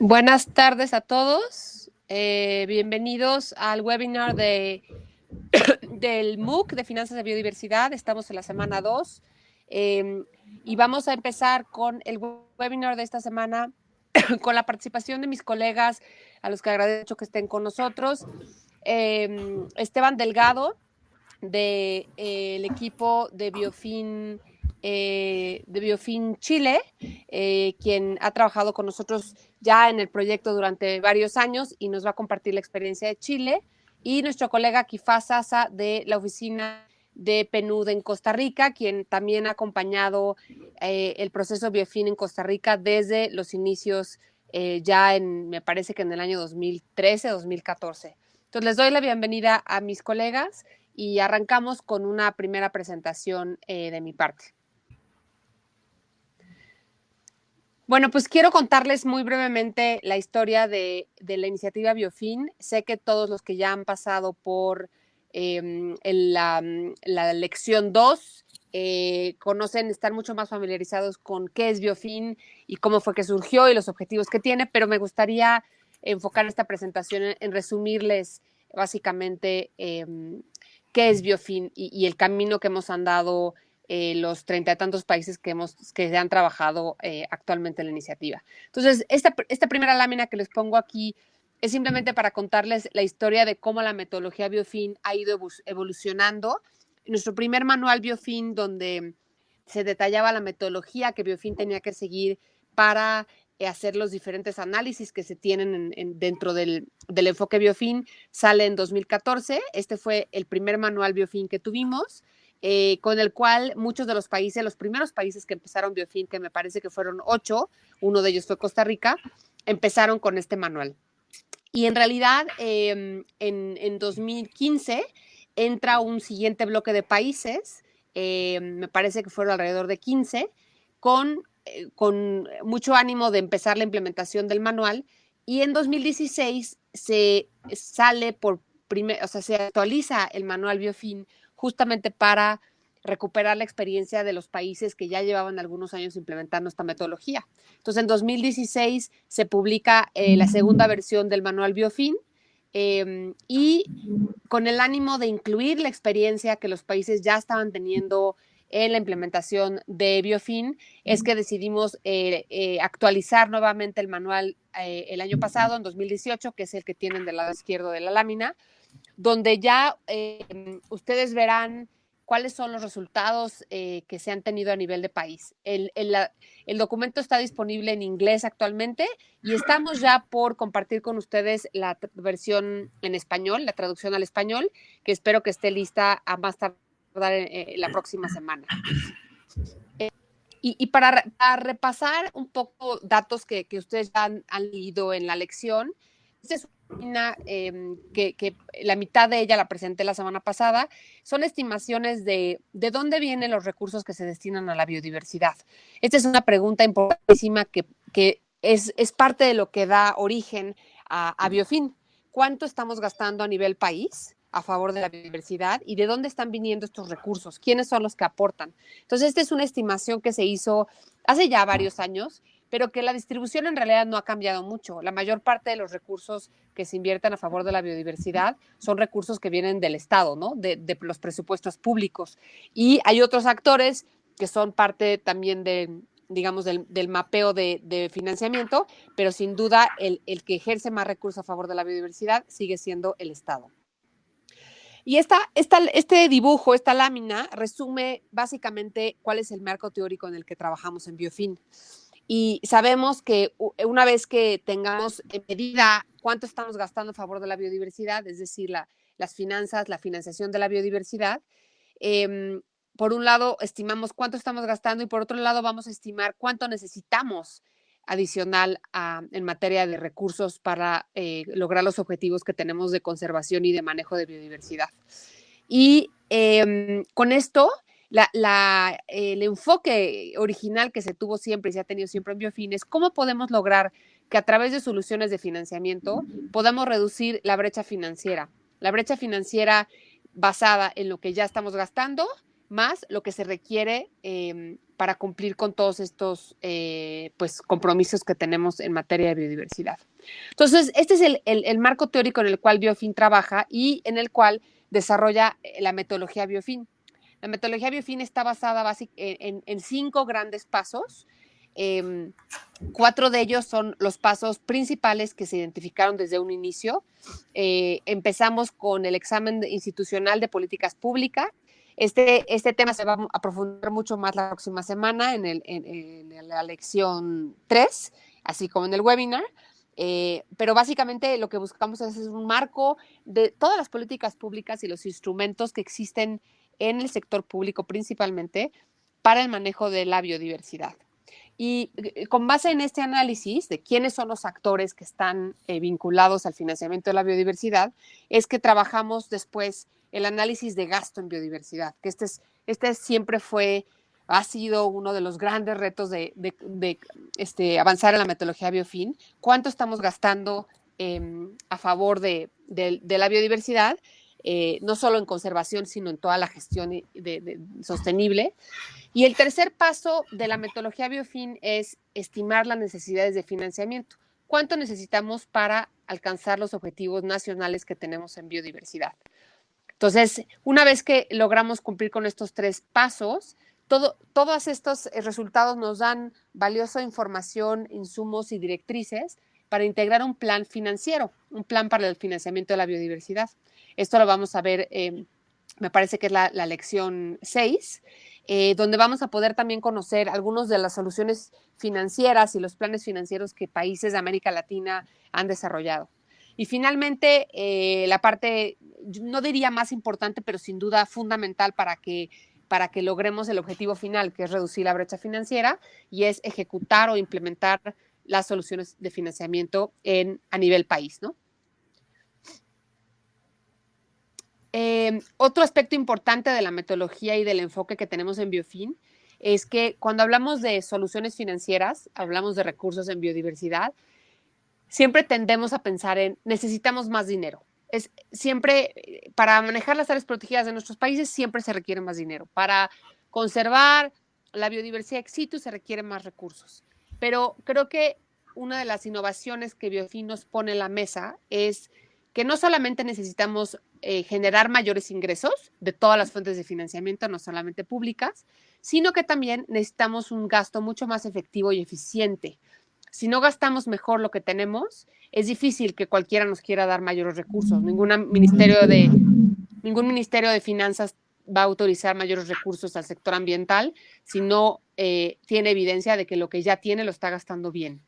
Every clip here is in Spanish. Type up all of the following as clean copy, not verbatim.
Buenas tardes a todos. Bienvenidos al webinar del MOOC de Finanzas de Biodiversidad. Estamos en la semana 2 y vamos a empezar con el webinar de esta semana con la participación de mis colegas, a los que agradezco que estén con nosotros. Esteban Delgado, del equipo de Biofin Chile, quien ha trabajado con nosotros ya en el proyecto durante varios años y nos va a compartir la experiencia de Chile, y nuestro colega Kifá Sasa de la oficina de PNUD en Costa Rica, quien también ha acompañado el proceso Biofin en Costa Rica desde los inicios, me parece que en el año 2013, 2014. Entonces les doy la bienvenida a mis colegas y arrancamos con una primera presentación de mi parte. Bueno, pues quiero contarles muy brevemente la historia de la iniciativa Biofin. Sé que todos los que ya han pasado por la lección 2 conocen, están mucho más familiarizados con qué es Biofin y cómo fue que surgió y los objetivos que tiene, pero me gustaría enfocar esta presentación en resumirles básicamente qué es Biofin y el camino que hemos andado los 30 y tantos países que se han trabajado actualmente en la iniciativa. Entonces, esta primera lámina que les pongo aquí es simplemente para contarles la historia de cómo la metodología Biofin ha ido evolucionando. Nuestro primer manual Biofin, donde se detallaba la metodología que Biofin tenía que seguir para hacer los diferentes análisis que se tienen dentro del enfoque Biofin, sale en 2014. Este fue el primer manual Biofin que tuvimos. Con el cual muchos de los países, los primeros países que empezaron Biofin, que me parece que fueron 8, uno de ellos fue Costa Rica, empezaron con este manual. Y en realidad, en 2015 entra un siguiente bloque de países, me parece que fueron alrededor de 15, con mucho ánimo de empezar la implementación del manual, y en 2016 se actualiza el manual Biofin justamente para recuperar la experiencia de los países que ya llevaban algunos años implementando esta metodología. Entonces, en 2016 se publica la segunda versión del manual Biofin, y con el ánimo de incluir la experiencia que los países ya estaban teniendo en la implementación de Biofin, es que decidimos actualizar nuevamente el manual el año pasado, en 2018, que es el que tienen del lado izquierdo de la lámina, donde ya ustedes verán cuáles son los resultados que se han tenido a nivel de país. El documento está disponible en inglés actualmente y estamos ya por compartir con ustedes la versión en español, la traducción al español, que espero que esté lista a más tardar la próxima semana. Y para repasar un poco datos que ustedes ya han leído en la lección, esta es una que la mitad de ella la presenté la semana pasada. Son estimaciones de dónde vienen los recursos que se destinan a la biodiversidad. Esta es una pregunta importantísima que es parte de lo que da origen a Biofin. ¿Cuánto estamos gastando a nivel país a favor de la biodiversidad y de dónde están viniendo estos recursos? ¿Quiénes son los que aportan? Entonces, esta es una estimación que se hizo hace ya varios años, pero que la distribución en realidad no ha cambiado mucho. La mayor parte de los recursos que se invierten a favor de la biodiversidad son recursos que vienen del Estado, ¿no? De los presupuestos públicos. Y hay otros actores que son parte también digamos, del mapeo de financiamiento, pero sin duda el que ejerce más recursos a favor de la biodiversidad sigue siendo el Estado. Y este dibujo, esta lámina, resume básicamente cuál es el marco teórico en el que trabajamos en Biofin. Y sabemos que una vez que tengamos en medida cuánto estamos gastando a favor de la biodiversidad, es decir, las finanzas, la financiación de la biodiversidad, por un lado estimamos cuánto estamos gastando y por otro lado vamos a estimar cuánto necesitamos adicional en materia de recursos para lograr los objetivos que tenemos de conservación y de manejo de biodiversidad. Y con esto, el enfoque original que se tuvo siempre y se ha tenido siempre en Biofin es cómo podemos lograr que a través de soluciones de financiamiento podamos reducir la brecha financiera basada en lo que ya estamos gastando, más lo que se requiere para cumplir con todos estos pues, compromisos que tenemos en materia de biodiversidad. Entonces, este es el marco teórico en el cual Biofin trabaja y en el cual desarrolla la metodología Biofin. La metodología Biofin está basada en 5 grandes pasos. 4 de ellos son los pasos principales que se identificaron desde un inicio. Empezamos con el examen institucional de políticas públicas. Este tema se va a profundizar mucho más la próxima semana en la lección 3, así como en el webinar. Pero básicamente lo que buscamos es un marco de todas las políticas públicas y los instrumentos que existen en el sector público principalmente para el manejo de la biodiversidad. Y con base en este análisis de quiénes son los actores que están vinculados al financiamiento de la biodiversidad, es que trabajamos después el análisis de gasto en biodiversidad, que este siempre ha sido uno de los grandes retos de avanzar en la metodología Biofin. ¿Cuánto estamos gastando a favor de la biodiversidad? No solo en conservación, sino en toda la gestión sostenible. Y el tercer paso de la metodología Biofin es estimar las necesidades de financiamiento. ¿Cuánto necesitamos para alcanzar los objetivos nacionales que tenemos en biodiversidad? Entonces, una vez que logramos cumplir con estos 3 pasos, todos estos resultados nos dan valiosa información, insumos y directrices para integrar un plan financiero, un plan para el financiamiento de la biodiversidad. Esto lo vamos a ver, me parece que es la lección 6, donde vamos a poder también conocer algunas de las soluciones financieras y los planes financieros que países de América Latina han desarrollado. Y finalmente, la parte, no diría más importante, pero sin duda fundamental para que logremos el objetivo final, que es reducir la brecha financiera, y es ejecutar o implementar las soluciones de financiamiento a nivel país, ¿no? Otro aspecto importante de la metodología y del enfoque que tenemos en Biofin es que cuando hablamos de soluciones financieras, hablamos de recursos en biodiversidad, siempre tendemos a pensar en necesitamos más dinero. Siempre, para manejar las áreas protegidas de nuestros países, siempre se requiere más dinero. Para conservar la biodiversidad ex situ se requieren más recursos. Pero creo que una de las innovaciones que Biofin nos pone en la mesa es que no solamente necesitamos generar mayores ingresos de todas las fuentes de financiamiento, no solamente públicas, sino que también necesitamos un gasto mucho más efectivo y eficiente. Si no gastamos mejor lo que tenemos, es difícil que cualquiera nos quiera dar mayores recursos. Ningún ministerio de finanzas va a autorizar mayores recursos al sector ambiental si no tiene evidencia de que lo que ya tiene lo está gastando bien.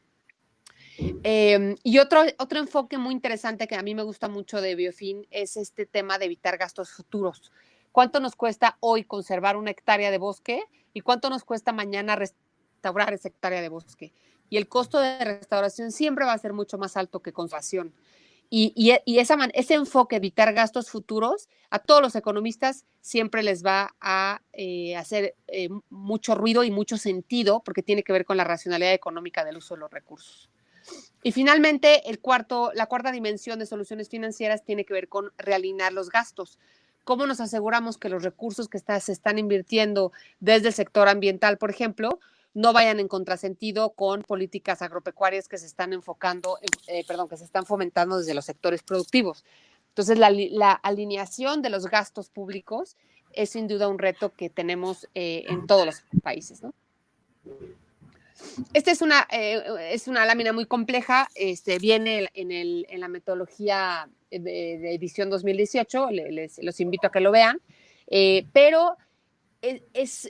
Y otro enfoque muy interesante que a mí me gusta mucho de Biofin es este tema de evitar gastos futuros. ¿Cuánto nos cuesta hoy conservar una hectárea de bosque y cuánto nos cuesta mañana restaurar esa hectárea de bosque? Y el costo de restauración siempre va a ser mucho más alto que conservación. Y ese enfoque, evitar gastos futuros, a todos los economistas siempre les va a hacer mucho ruido y mucho sentido porque tiene que ver con la racionalidad económica del uso de los recursos. Y finalmente, la cuarta dimensión de soluciones financieras tiene que ver con realinear los gastos. ¿Cómo nos aseguramos que los recursos que se están invirtiendo desde el sector ambiental, por ejemplo, no vayan en contrasentido con políticas agropecuarias que se están que se están fomentando desde los sectores productivos? Entonces, la alineación de los gastos públicos es sin duda un reto que tenemos en todos los países, ¿no? Esta es una lámina muy compleja, viene en la metodología de edición 2018, los invito a que lo vean, pero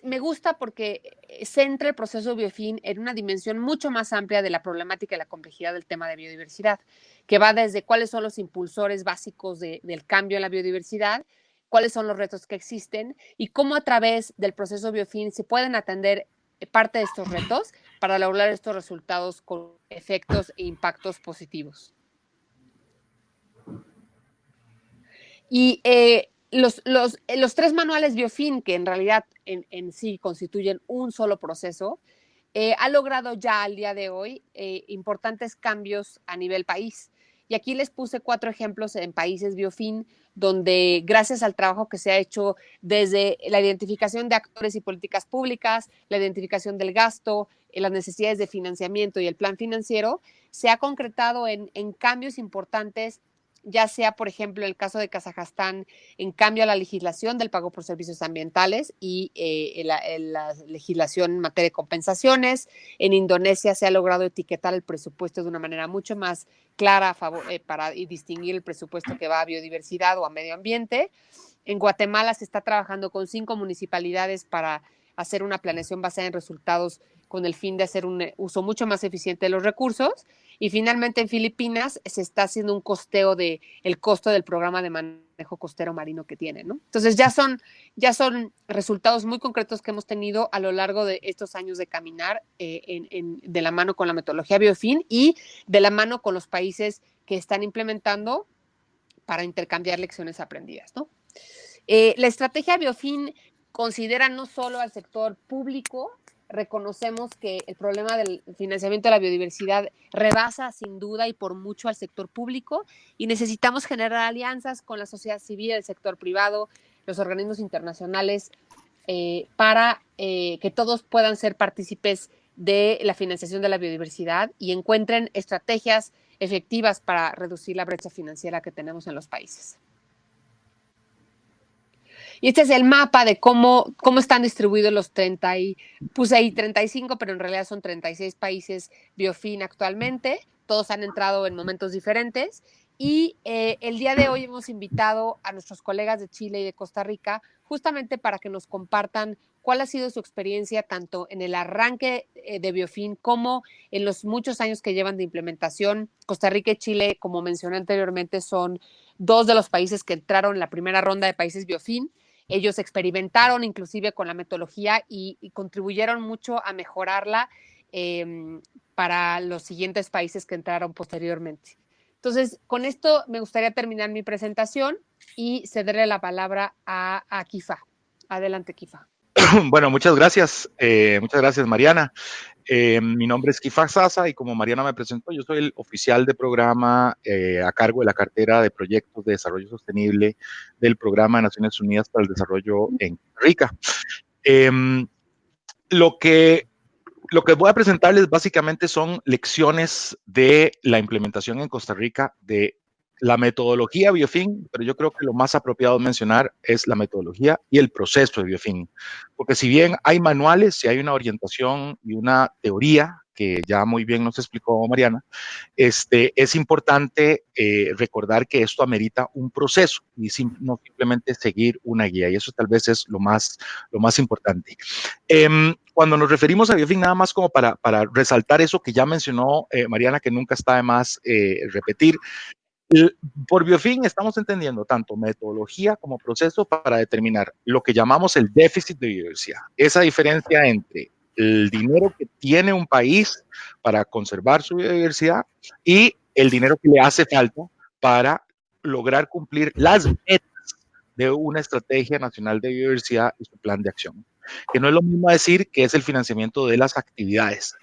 me gusta porque centra el proceso Biofin en una dimensión mucho más amplia de la problemática y la complejidad del tema de biodiversidad, que va desde cuáles son los impulsores básicos del cambio en la biodiversidad, cuáles son los retos que existen y cómo a través del proceso Biofin se pueden atender parte de estos retos para lograr estos resultados con efectos e impactos positivos. Y los 3 manuales Biofin, que en realidad en sí constituyen un solo proceso, ha logrado ya al día de hoy importantes cambios a nivel país. Y aquí les puse 4 ejemplos en países biofin, donde gracias al trabajo que se ha hecho desde la identificación de actores y políticas públicas, la identificación del gasto, las necesidades de financiamiento y el plan financiero, se ha concretado en cambios importantes, ya sea, por ejemplo, en el caso de Kazajstán, en cambio a la legislación del pago por servicios ambientales y la legislación en materia de compensaciones. En Indonesia se ha logrado etiquetar el presupuesto de una manera mucho más clara para distinguir el presupuesto que va a biodiversidad o a medio ambiente. En Guatemala se está trabajando con 5 municipalidades para hacer una planeación basada en resultados con el fin de hacer un uso mucho más eficiente de los recursos. Y finalmente en Filipinas se está haciendo un costeo del costo del programa de manejo costero marino que tienen, ¿no? Entonces ya son resultados muy concretos que hemos tenido a lo largo de estos años de caminar de la mano con la metodología Biofin y de la mano con los países que están implementando para intercambiar lecciones aprendidas, ¿no? La estrategia Biofin considera no solo al sector público. Reconocemos que el problema del financiamiento de la biodiversidad rebasa sin duda y por mucho al sector público, y necesitamos generar alianzas con la sociedad civil, el sector privado, los organismos internacionales, para que todos puedan ser partícipes de la financiación de la biodiversidad y encuentren estrategias efectivas para reducir la brecha financiera que tenemos en los países. Y este es el mapa de cómo están distribuidos los 30 y puse ahí 35, pero en realidad son 36 países biofin actualmente. Todos han entrado en momentos diferentes. Y el día de hoy hemos invitado a nuestros colegas de Chile y de Costa Rica justamente para que nos compartan cuál ha sido su experiencia tanto en el arranque de Biofin como en los muchos años que llevan de implementación. Costa Rica y Chile, como mencioné anteriormente, son 2 de los países que entraron en la primera ronda de países Biofin. Ellos experimentaron inclusive con la metodología y contribuyeron mucho a mejorarla para los siguientes países que entraron posteriormente. Entonces, con esto me gustaría terminar mi presentación y cederle la palabra a Kifa. Adelante, Kifa. Bueno, muchas gracias Mariana. Mi nombre es Kifa Sasa y como Mariana me presentó, yo soy el oficial de programa a cargo de la cartera de proyectos de desarrollo sostenible del Programa de Naciones Unidas para el Desarrollo en Costa Rica. Lo que voy a presentarles básicamente son lecciones de la implementación en Costa Rica de la metodología Biofin, pero yo creo que lo más apropiado mencionar es la metodología y el proceso de Biofin, porque si bien hay manuales y hay una orientación y una teoría que ya muy bien nos explicó Mariana, es importante recordar que esto amerita un proceso y no simplemente seguir una guía, y eso tal vez es lo más importante. Cuando nos referimos a Biofin, nada más como para resaltar eso que ya mencionó Mariana, que nunca está de más repetir. Por Biofin estamos entendiendo tanto metodología como proceso para determinar lo que llamamos el déficit de biodiversidad. Esa diferencia entre el dinero que tiene un país para conservar su biodiversidad y el dinero que le hace falta para lograr cumplir las metas de una estrategia nacional de biodiversidad y su plan de acción. Que no es lo mismo decir que es el financiamiento de las actividades.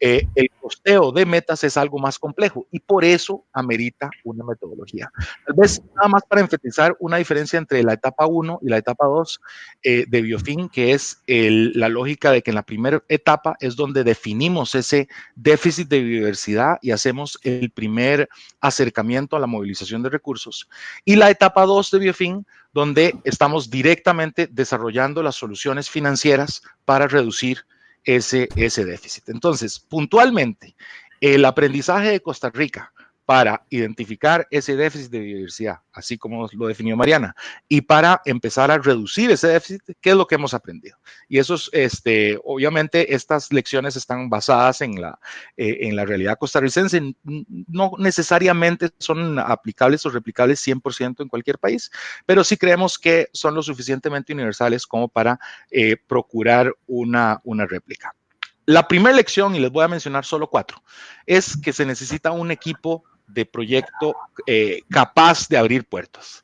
El costeo de metas es algo más complejo y por eso amerita una metodología. Tal vez nada más para enfatizar una diferencia entre la etapa 1 y la etapa 2 de Biofin, que es la lógica de que en la primera etapa es donde definimos ese déficit de biodiversidad y hacemos el primer acercamiento a la movilización de recursos. Y la etapa 2 de Biofin, donde estamos directamente desarrollando las soluciones financieras para reducir ese déficit. Entonces, puntualmente, el aprendizaje de Costa Rica para identificar ese déficit de biodiversidad, así como lo definió Mariana, y para empezar a reducir ese déficit, ¿qué es lo que hemos aprendido? Y eso es, obviamente, estas lecciones están basadas en la realidad costarricense, no necesariamente son aplicables o replicables 100% en cualquier país, pero sí creemos que son lo suficientemente universales como para procurar una réplica. La primera lección, y les voy a mencionar solo 4, es que se necesita un equipo de proyecto capaz de abrir puertas.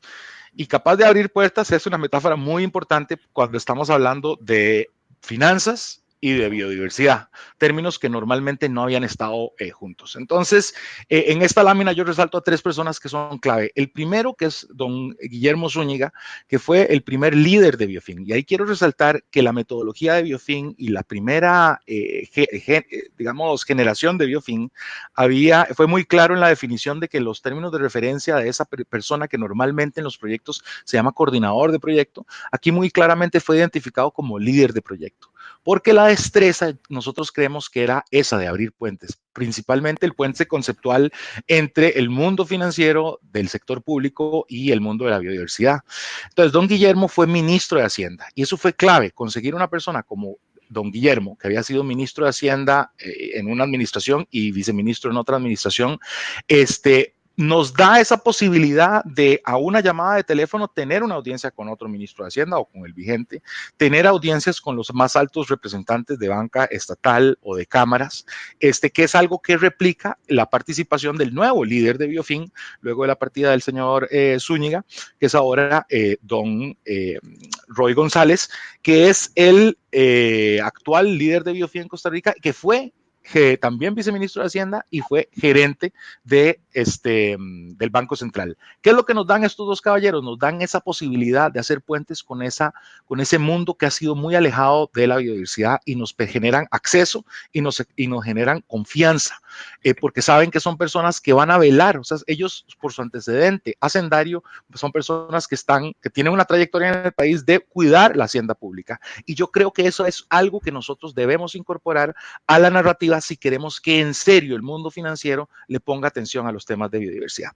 Y capaz de abrir puertas es una metáfora muy importante cuando estamos hablando de finanzas y de biodiversidad, términos que normalmente no habían estado juntos. Entonces, en esta lámina yo resalto a 3 personas que son clave. El primero, que es don Guillermo Zúñiga, que fue el primer líder de Biofin. Y ahí quiero resaltar que la metodología de Biofin y la primera, digamos, generación de Biofin fue muy claro en la definición de que los términos de referencia de esa persona que normalmente en los proyectos se llama coordinador de proyecto, aquí muy claramente fue identificado como líder de proyecto. Porque la destreza nosotros creemos que era esa de abrir puentes, principalmente el puente conceptual entre el mundo financiero del sector público y el mundo de la biodiversidad. Entonces, don Guillermo fue ministro de Hacienda y eso fue clave, conseguir una persona como don Guillermo, que había sido ministro de Hacienda en una administración y viceministro en otra administración, nos da esa posibilidad de a una llamada de teléfono tener una audiencia con otro ministro de Hacienda o con el vigente, tener audiencias con los más altos representantes de banca estatal o de cámaras, que es algo que replica la participación del nuevo líder de Biofin, luego de la partida del señor Zúñiga, que es ahora don Roy González, que es el actual líder de Biofin en Costa Rica, que fue también viceministro de Hacienda y fue gerente del Banco Central. ¿Qué es lo que nos dan estos 2 caballeros? Nos dan esa posibilidad de hacer puentes con ese mundo que ha sido muy alejado de la biodiversidad y nos generan acceso y nos generan confianza, porque saben que son personas que van a velar, o sea, ellos por su antecedente hacendario son personas que tienen una trayectoria en el país de cuidar la hacienda pública. Y yo creo que eso es algo que nosotros debemos incorporar a la narrativa si queremos que en serio el mundo financiero le ponga atención a los temas de biodiversidad.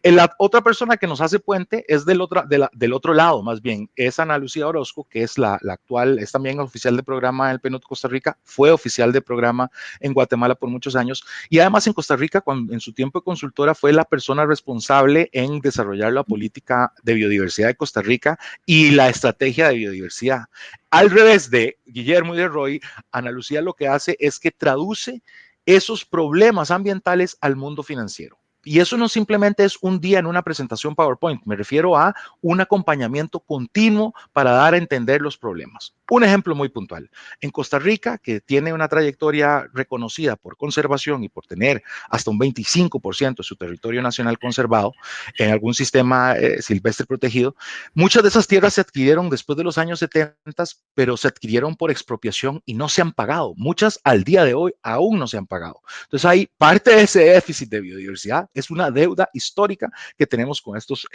La otra persona que nos hace puente es del otro lado, más bien, es Ana Lucía Orozco, que es la actual, es también oficial de programa en el PNUD Costa Rica, fue oficial de programa en Guatemala por muchos años, y además en Costa Rica, en su tiempo de consultora, fue la persona responsable en desarrollar la política de biodiversidad de Costa Rica y la estrategia de biodiversidad. Al revés de Guillermo y de Roy, Ana Lucía lo que hace es que traduce esos problemas ambientales al mundo financiero. Y eso no simplemente es un día en una presentación PowerPoint, me refiero a un acompañamiento continuo para dar a entender los problemas. Un ejemplo muy puntual. En Costa Rica, que tiene una trayectoria reconocida por conservación y por tener hasta un 25% de su territorio nacional conservado en algún sistema silvestre protegido, muchas de esas tierras se adquirieron después de los años 70, pero se adquirieron por expropiación y no se han pagado. Muchas al día de hoy aún no se han pagado. Entonces hay parte de ese déficit de biodiversidad, es una deuda histórica que tenemos con estos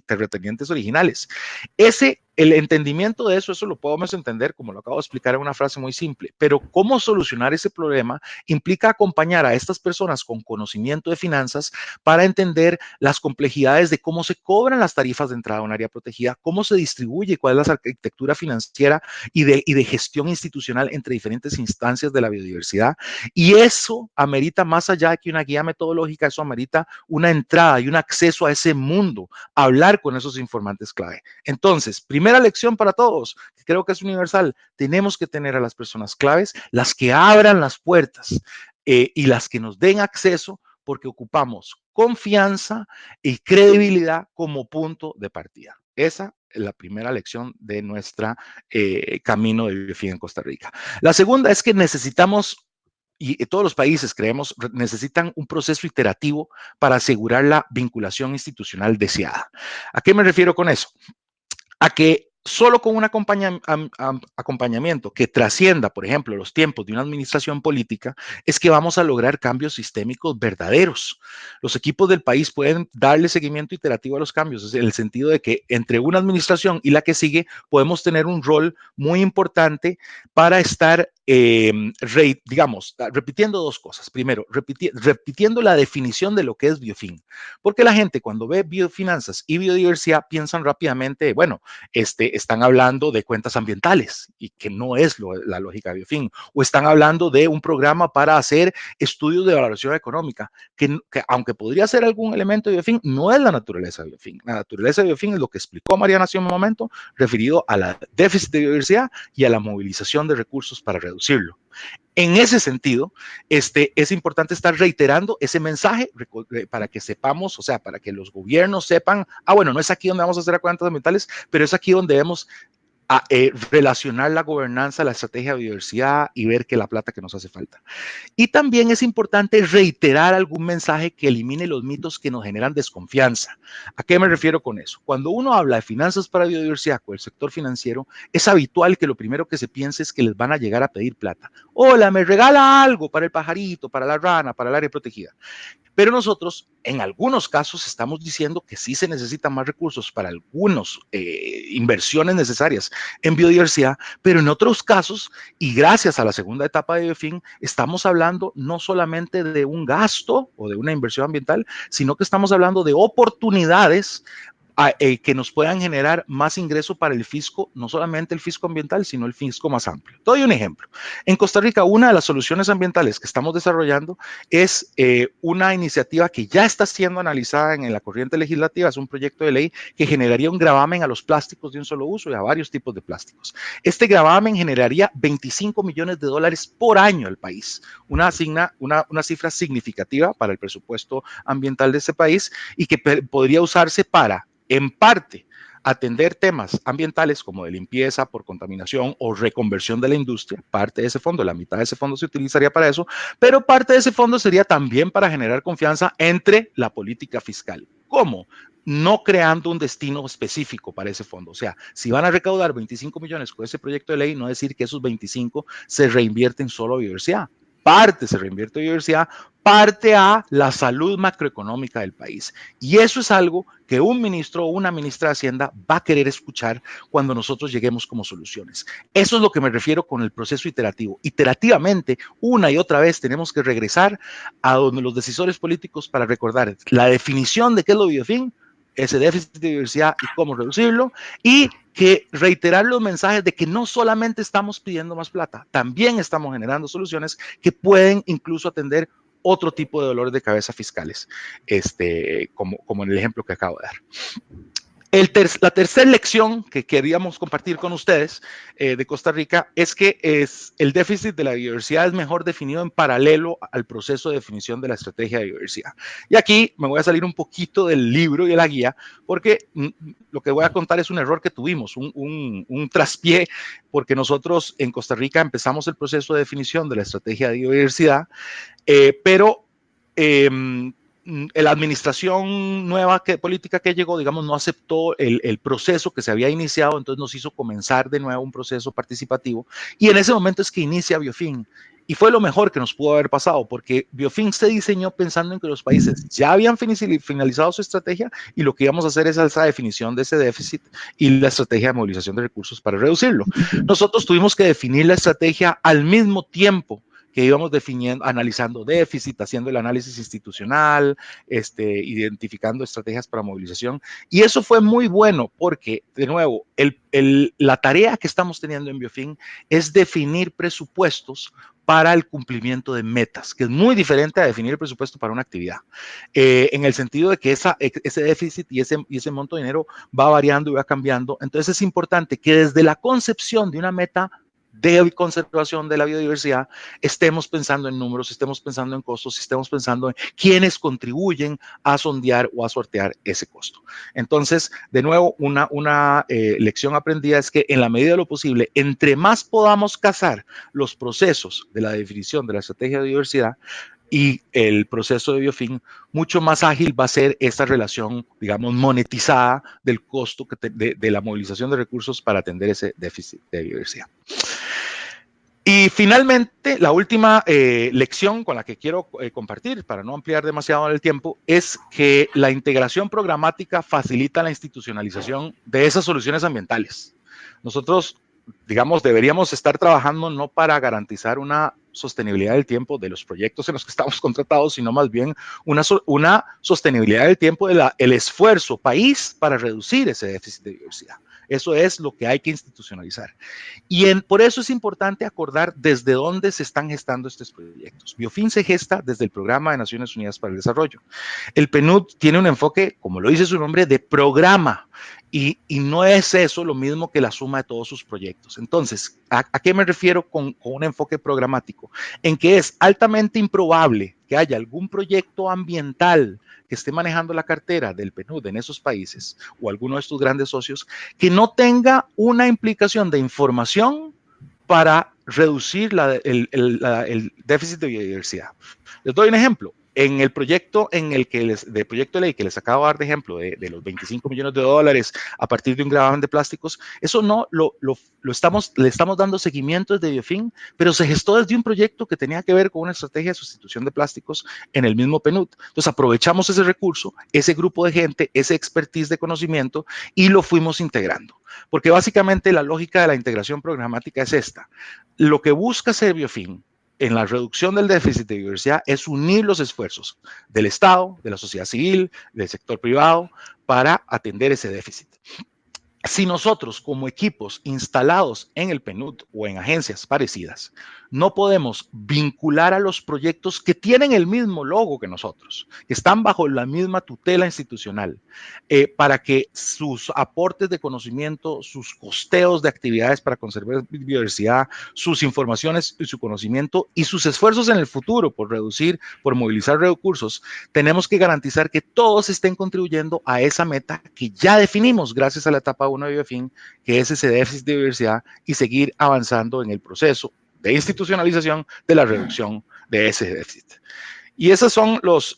terratenientes originales. El entendimiento de eso lo podemos entender, como lo acabo de explicar en una frase muy simple, pero cómo solucionar ese problema implica acompañar a estas personas con conocimiento de finanzas para entender las complejidades de cómo se cobran las tarifas de entrada a un área protegida, cómo se distribuye, cuál es la arquitectura financiera y de gestión institucional entre diferentes instancias de la biodiversidad. Y eso amerita más allá que una guía metodológica, eso amerita una entrada y un acceso a ese mundo, hablar con esos informantes clave. Entonces, primera lección para todos, que creo que es universal, tenemos que tener a las personas claves, las que abran las puertas y las que nos den acceso, porque ocupamos confianza y credibilidad como punto de partida. Esa es la primera lección de nuestro camino de Biofin en Costa Rica. La segunda es que necesitamos, y todos los países creemos, necesitan un proceso iterativo para asegurar la vinculación institucional deseada. ¿A qué me refiero con eso? A que solo con un acompañamiento que trascienda, por ejemplo, los tiempos de una administración política, es que vamos a lograr cambios sistémicos verdaderos. Los equipos del país pueden darle seguimiento iterativo a los cambios, en el sentido de que entre una administración y la que sigue podemos tener un rol muy importante para estar, digamos, repitiendo 2 cosas. Primero, repitiendo la definición de lo que es Biofin, porque la gente cuando ve biofinanzas y biodiversidad piensan rápidamente, bueno, están hablando de cuentas ambientales y que no es la lógica de Biofin, o están hablando de un programa para hacer estudios de valoración económica, que aunque podría ser algún elemento de Biofin, no es la naturaleza de Biofin. La naturaleza de Biofin es lo que explicó Mariana hace un momento, referido a la déficit de biodiversidad y a la movilización de recursos para reducirlo. En ese sentido, es importante estar reiterando ese mensaje para que sepamos, o sea, para que los gobiernos sepan, bueno, no es aquí donde vamos a hacer cuentas ambientales, pero es aquí donde debemos relacionar la gobernanza, la estrategia de biodiversidad y ver que la plata que nos hace falta. Y también es importante reiterar algún mensaje que elimine los mitos que nos generan desconfianza. ¿A qué me refiero con eso? Cuando uno habla de finanzas para biodiversidad con el sector financiero, es habitual que lo primero que se piense es que les van a llegar a pedir plata. Hola, me regala algo para el pajarito, para la rana, para el área protegida. Pero nosotros, en algunos casos, estamos diciendo que sí se necesitan más recursos para algunas inversiones necesarias en biodiversidad, pero en otros casos, y gracias a la segunda etapa de BioFin, estamos hablando no solamente de un gasto o de una inversión ambiental, sino que estamos hablando de oportunidades que nos puedan generar más ingreso para el fisco, no solamente el fisco ambiental, sino el fisco más amplio. Te doy un ejemplo. En Costa Rica, una de las soluciones ambientales que estamos desarrollando es una iniciativa que ya está siendo analizada en la corriente legislativa, es un proyecto de ley que generaría un gravamen a los plásticos de un solo uso y a varios tipos de plásticos. Este gravamen generaría 25 millones de dólares por año al país, una cifra significativa para el presupuesto ambiental de este país y que podría usarse para en parte, atender temas ambientales como de limpieza por contaminación o reconversión de la industria, parte de ese fondo, la mitad de ese fondo se utilizaría para eso, pero parte de ese fondo sería también para generar confianza entre la política fiscal. ¿Cómo? No creando un destino específico para ese fondo. O sea, si van a recaudar 25 millones con ese proyecto de ley, no decir que esos 25 se reinvierten solo a biodiversidad. Parte se reinvierte en biodiversidad, parte a la salud macroeconómica del país. Y eso es algo que un ministro o una ministra de Hacienda va a querer escuchar cuando nosotros lleguemos como soluciones. Eso es lo que me refiero con el proceso iterativo. Iterativamente, una y otra vez, tenemos que regresar a donde los decisores políticos para recordar la definición de qué es lo biofin, ese déficit de diversidad y cómo reducirlo, y que reiterar los mensajes de que no solamente estamos pidiendo más plata, también estamos generando soluciones que pueden incluso atender otro tipo de dolores de cabeza fiscales, como en el ejemplo que acabo de dar. La tercera lección que queríamos compartir con ustedes de Costa Rica es que el déficit de la biodiversidad es mejor definido en paralelo al proceso de definición de la estrategia de biodiversidad. Y aquí me voy a salir un poquito del libro y de la guía, porque lo que voy a contar es un error que tuvimos, un traspié, porque nosotros en Costa Rica empezamos el proceso de definición de la estrategia de biodiversidad, pero la administración nueva política que llegó, digamos, no aceptó el proceso que se había iniciado, entonces nos hizo comenzar de nuevo un proceso participativo y en ese momento es que inicia BioFin. Y fue lo mejor que nos pudo haber pasado, porque BioFin se diseñó pensando en que los países ya habían finalizado su estrategia y lo que íbamos a hacer es esa definición de ese déficit y la estrategia de movilización de recursos para reducirlo. Nosotros tuvimos que definir la estrategia al mismo tiempo que íbamos definiendo, analizando déficit, haciendo el análisis institucional, identificando estrategias para movilización. Y eso fue muy bueno porque, de nuevo, la tarea que estamos teniendo en BioFin es definir presupuestos para el cumplimiento de metas, que es muy diferente a definir el presupuesto para una actividad, en el sentido de que ese déficit y ese monto de dinero va variando y va cambiando. Entonces es importante que desde la concepción de una meta de conservación de la biodiversidad, estemos pensando en números, estemos pensando en costos, estemos pensando en quiénes contribuyen a sondear o a sortear ese costo. Entonces, de nuevo, una lección aprendida es que en la medida de lo posible, entre más podamos casar los procesos de la definición de la estrategia de biodiversidad y el proceso de BioFin, mucho más ágil va a ser esta relación, digamos, monetizada del costo de la movilización de recursos para atender ese déficit de biodiversidad. Y finalmente, la última lección con la que quiero compartir, para no ampliar demasiado el tiempo, es que la integración programática facilita la institucionalización de esas soluciones ambientales. Nosotros, digamos, deberíamos estar trabajando no para garantizar una sostenibilidad del tiempo de los proyectos en los que estamos contratados, sino más bien una sostenibilidad del tiempo del esfuerzo país para reducir ese déficit de biodiversidad. Eso es lo que hay que institucionalizar. Y por eso es importante acordar desde dónde se están gestando estos proyectos. BioFin se gesta desde el Programa de Naciones Unidas para el Desarrollo. El PNUD tiene un enfoque, como lo dice su nombre, de programa. Y no es eso lo mismo que la suma de todos sus proyectos. Entonces, ¿a qué me refiero con un enfoque programático? En que es altamente improbable que haya algún proyecto ambiental que esté manejando la cartera del PNUD en esos países o alguno de estos grandes socios que no tenga una implicación de información para reducir el déficit de biodiversidad. Les doy un ejemplo. En el proyecto de proyecto de ley que les acabo de dar de ejemplo, de los 25 millones de dólares a partir de un gravamen de plásticos, eso no le estamos dando seguimiento desde Biofin, pero se gestó desde un proyecto que tenía que ver con una estrategia de sustitución de plásticos en el mismo PNUD. Entonces aprovechamos ese recurso, ese grupo de gente, ese expertise de conocimiento y lo fuimos integrando. Porque básicamente la lógica de la integración programática es esta. Lo que busca hacer Biofin en la reducción del déficit de biodiversidad es unir los esfuerzos del Estado, de la sociedad civil, del sector privado, para atender ese déficit. Si nosotros como equipos instalados en el PNUD o en agencias parecidas no podemos vincular a los proyectos que tienen el mismo logo que nosotros, que están bajo la misma tutela institucional, para que sus aportes de conocimiento, sus costeos de actividades para conservar biodiversidad, sus informaciones y su conocimiento y sus esfuerzos en el futuro por reducir, por movilizar recursos, tenemos que garantizar que todos estén contribuyendo a esa meta que ya definimos gracias a la etapa 1 de Biofin, que es ese déficit de biodiversidad, y seguir avanzando en el proceso de institucionalización de la reducción de ese déficit. Y esos son los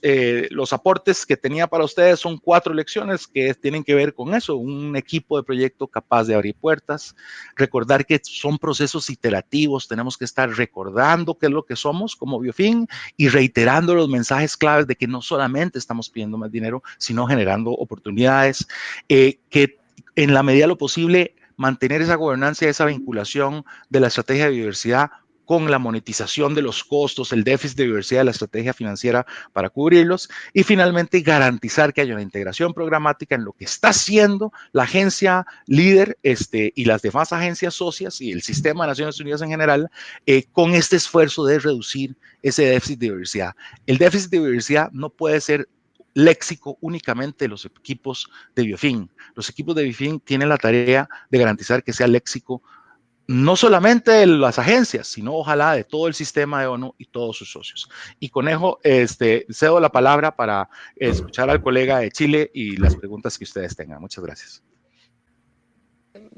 aportes que tenía para ustedes. Son 4 lecciones que tienen que ver con eso, un equipo de proyecto capaz de abrir puertas, recordar que son procesos iterativos, tenemos que estar recordando qué es lo que somos como Biofin y reiterando los mensajes claves de que no solamente estamos pidiendo más dinero, sino generando oportunidades, que en la medida de lo posible mantener esa gobernanza y esa vinculación de la estrategia de biodiversidad con la monetización de los costos, el déficit de biodiversidad de la estrategia financiera para cubrirlos, y finalmente garantizar que haya una integración programática en lo que está haciendo la agencia líder y las demás agencias socias y el sistema de Naciones Unidas en general, con este esfuerzo de reducir ese déficit de biodiversidad. El déficit de biodiversidad no puede ser léxico únicamente de los equipos de Biofin. Los equipos de Biofin tienen la tarea de garantizar que sea léxico no solamente de las agencias, sino ojalá de todo el sistema de ONU y todos sus socios. Y Conejo, cedo la palabra para escuchar al colega de Chile y las preguntas que ustedes tengan. Muchas gracias.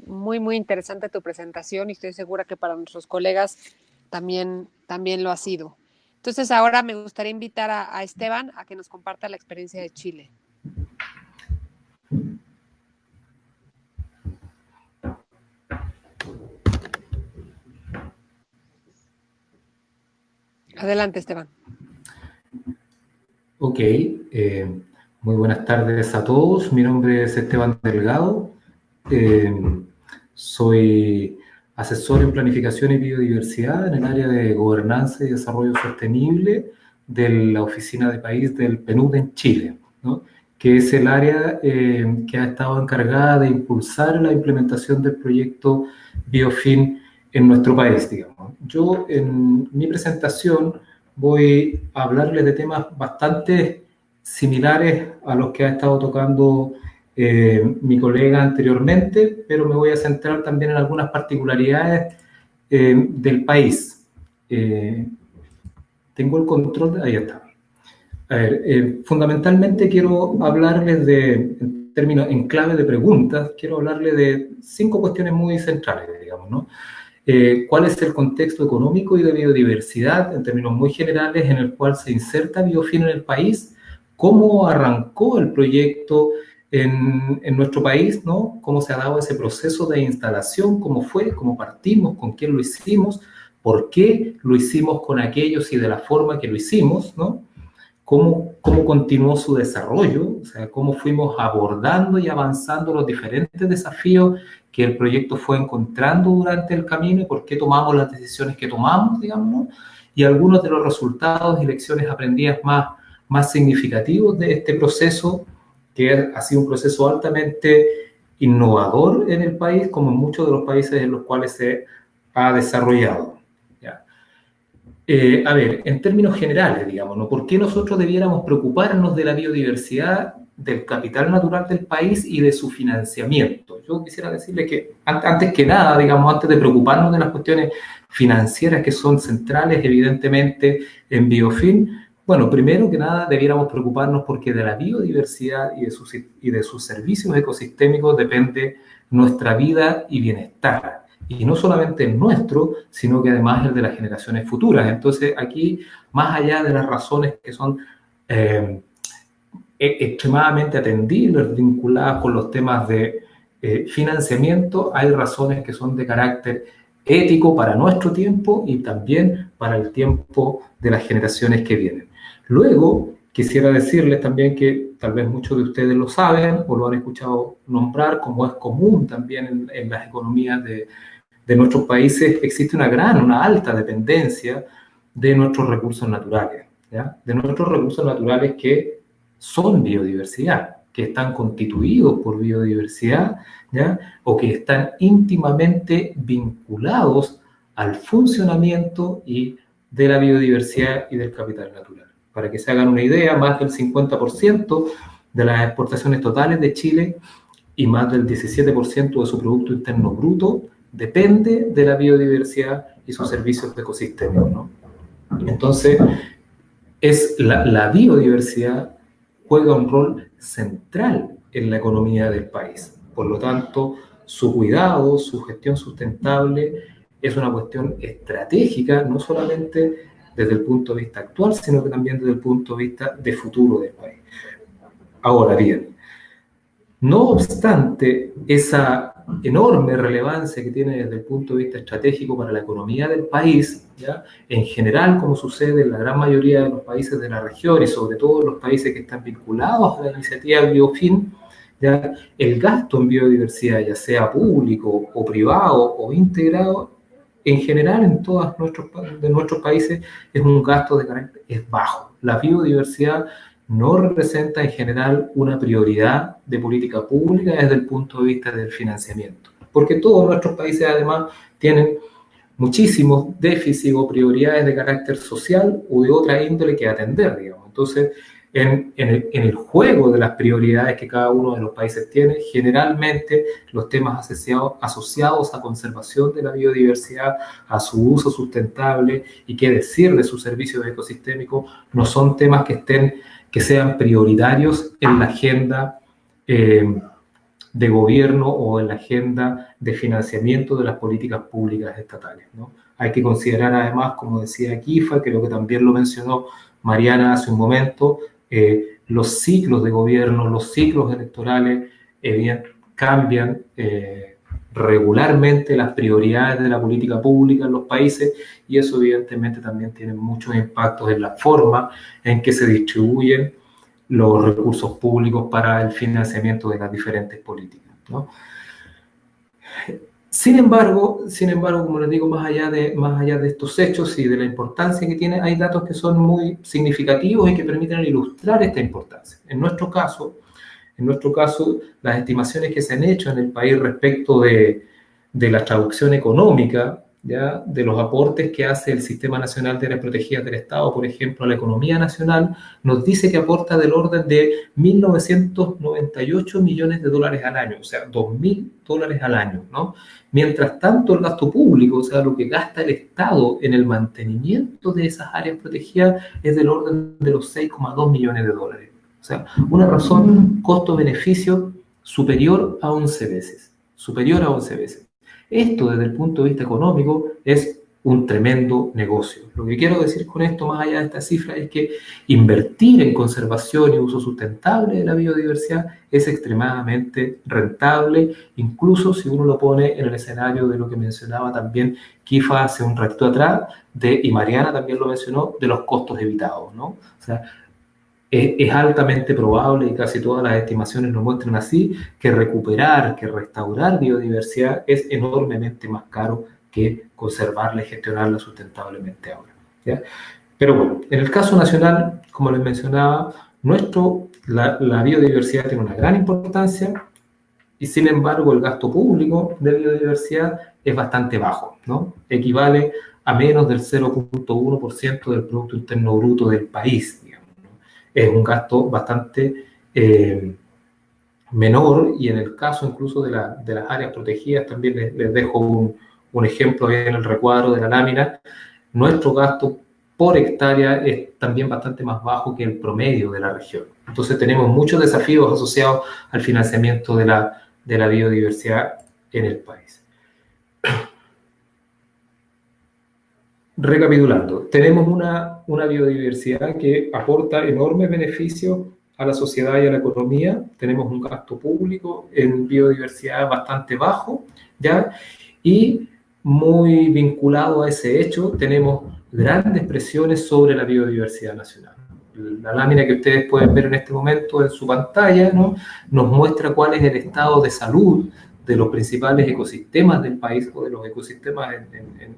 Muy, muy interesante tu presentación y estoy segura que para nuestros colegas también lo ha sido. Entonces ahora me gustaría invitar a Esteban a que nos comparta la experiencia de Chile. Adelante, Esteban. Ok, muy buenas tardes a todos. Mi nombre es Esteban Delgado. Soy asesor en planificación y biodiversidad en el área de gobernanza y desarrollo sostenible de la oficina de país del PNUD en Chile, ¿no? Que es el área que ha estado encargada de impulsar la implementación del proyecto Biofin en nuestro país, digamos. Yo en mi presentación voy a hablarles de temas bastante similares a los que ha estado tocando mi colega anteriormente, pero me voy a centrar también en algunas particularidades del país. Tengo el control, ahí está. A ver, fundamentalmente quiero hablarles en clave de preguntas, quiero hablarles de 5 cuestiones muy centrales, digamos, ¿no? ¿Cuál es el contexto económico y de biodiversidad, en términos muy generales, en el cual se inserta Biofin en el país? ¿Cómo arrancó el proyecto en nuestro país, ¿no? ¿Cómo se ha dado ese proceso de instalación? ¿Cómo fue? ¿Cómo partimos? ¿Con quién lo hicimos? ¿Por qué lo hicimos con aquellos y de la forma que lo hicimos, ¿no? ¿Cómo continuó su desarrollo? O sea, cómo fuimos abordando y avanzando los diferentes desafíos que el proyecto fue encontrando durante el camino y por qué tomamos las decisiones que tomamos, digamos, ¿no? Y algunos de los resultados y lecciones aprendidas más significativos de este proceso, que ha sido un proceso altamente innovador en el país, como en muchos de los países en los cuales se ha desarrollado. A ver, en términos generales, digamos, ¿no? ¿Por qué nosotros debiéramos preocuparnos de la biodiversidad del capital natural del país y de su financiamiento. Yo quisiera decirle que antes que nada, digamos, antes de preocuparnos de las cuestiones financieras que son centrales, evidentemente, en Biofin, bueno, primero que nada debiéramos preocuparnos porque de la biodiversidad y de sus servicios ecosistémicos depende nuestra vida y bienestar. Y no solamente el nuestro, sino que además el de las generaciones futuras. Entonces, aquí, más allá de las razones que son extremadamente atendibles, vinculadas con los temas de financiamiento, hay razones que son de carácter ético para nuestro tiempo y también para el tiempo de las generaciones que vienen. Luego, quisiera decirles también que tal vez muchos de ustedes lo saben o lo han escuchado nombrar, como es común también en las economías de nuestros países, existe una alta dependencia de nuestros recursos naturales, ¿ya? De nuestros recursos naturales que son biodiversidad, que están constituidos por biodiversidad, ¿ya? O que están íntimamente vinculados al funcionamiento de la biodiversidad y del capital natural. Para que se hagan una idea, más del 50% de las exportaciones totales de Chile y más del 17% de su Producto Interno Bruto depende de la biodiversidad y sus servicios ecosistémicos, ¿no? Entonces, la biodiversidad juega un rol central en la economía del país. Por lo tanto, su cuidado, su gestión sustentable es una cuestión estratégica, no solamente desde el punto de vista actual, sino que también desde el punto de vista de futuro del país. Ahora bien, no obstante esa enorme relevancia que tiene desde el punto de vista estratégico para la economía del país, ¿ya? En general, como sucede en la gran mayoría de los países de la región y sobre todo en los países que están vinculados a la iniciativa Biofin, ¿ya? El gasto en biodiversidad, ya sea público o privado o integrado, en general en todos nuestros países es un gasto de carácter bajo. La biodiversidad no representa en general una prioridad de política pública desde el punto de vista del financiamiento, porque todos nuestros países además tienen muchísimos déficits o prioridades de carácter social o de otra índole que atender, digamos. Entonces, en el juego de las prioridades que cada uno de los países tiene, generalmente los temas asociados a conservación de la biodiversidad, a su uso sustentable y qué decir de sus servicios ecosistémicos, no son temas que sean prioritarios en la agenda de gobierno o en la agenda de financiamiento de las políticas públicas estatales, ¿no? Hay que considerar además, como decía Kifa, creo que también lo mencionó Mariana hace un momento, los ciclos de gobierno, los ciclos electorales cambian regularmente las prioridades de la política pública en los países y eso evidentemente también tiene muchos impactos en la forma en que se distribuyen los recursos públicos para el financiamiento de las diferentes políticas, ¿no? Sin embargo, como les digo, más allá de estos hechos y de la importancia que tiene, hay datos que son muy significativos y que permiten ilustrar esta importancia. En nuestro caso, las estimaciones que se han hecho en el país respecto de la traducción económica, ¿ya? De los aportes que hace el Sistema Nacional de Áreas Protegidas del Estado, por ejemplo, a la economía nacional, nos dice que aporta del orden de 1.998 millones de dólares al año, o sea, $2.000 al año, ¿no? Mientras tanto, el gasto público, o sea, lo que gasta el Estado en el mantenimiento de esas áreas protegidas, es del orden de los 6,2 millones de dólares. O sea, una razón costo-beneficio superior a 11 veces. Superior a 11 veces. Esto, desde el punto de vista económico, es un tremendo negocio. Lo que quiero decir con esto, más allá de esta cifra, es que invertir en conservación y uso sustentable de la biodiversidad es extremadamente rentable, incluso si uno lo pone en el escenario de lo que mencionaba también Kifa hace un ratito atrás, y Mariana también lo mencionó, de los costos evitados, ¿no? O sea, es altamente probable, y casi todas las estimaciones lo muestran así, que restaurar biodiversidad es enormemente más caro que conservarla y gestionarla sustentablemente ahora, ¿ya? Pero bueno, en el caso nacional, como les mencionaba, la biodiversidad tiene una gran importancia y sin embargo el gasto público de biodiversidad es bastante bajo, ¿no? Equivale a menos del 0,1% del Producto Interno Bruto del país, digamos, ¿no? Es un gasto bastante menor, y en el caso incluso de las áreas protegidas, también les dejo un ejemplo ahí en el recuadro de la lámina. Nuestro gasto por hectárea es también bastante más bajo que el promedio de la región. Entonces tenemos muchos desafíos asociados al financiamiento de la biodiversidad en el país. Recapitulando, tenemos una biodiversidad que aporta enormes beneficios a la sociedad y a la economía. Tenemos un gasto público en biodiversidad bastante bajo, ¿ya? Y muy vinculado a ese hecho, tenemos grandes presiones sobre la biodiversidad nacional. La lámina que ustedes pueden ver en este momento en su pantalla, ¿no?, nos muestra cuál es el estado de salud de los principales ecosistemas del país, o de los ecosistemas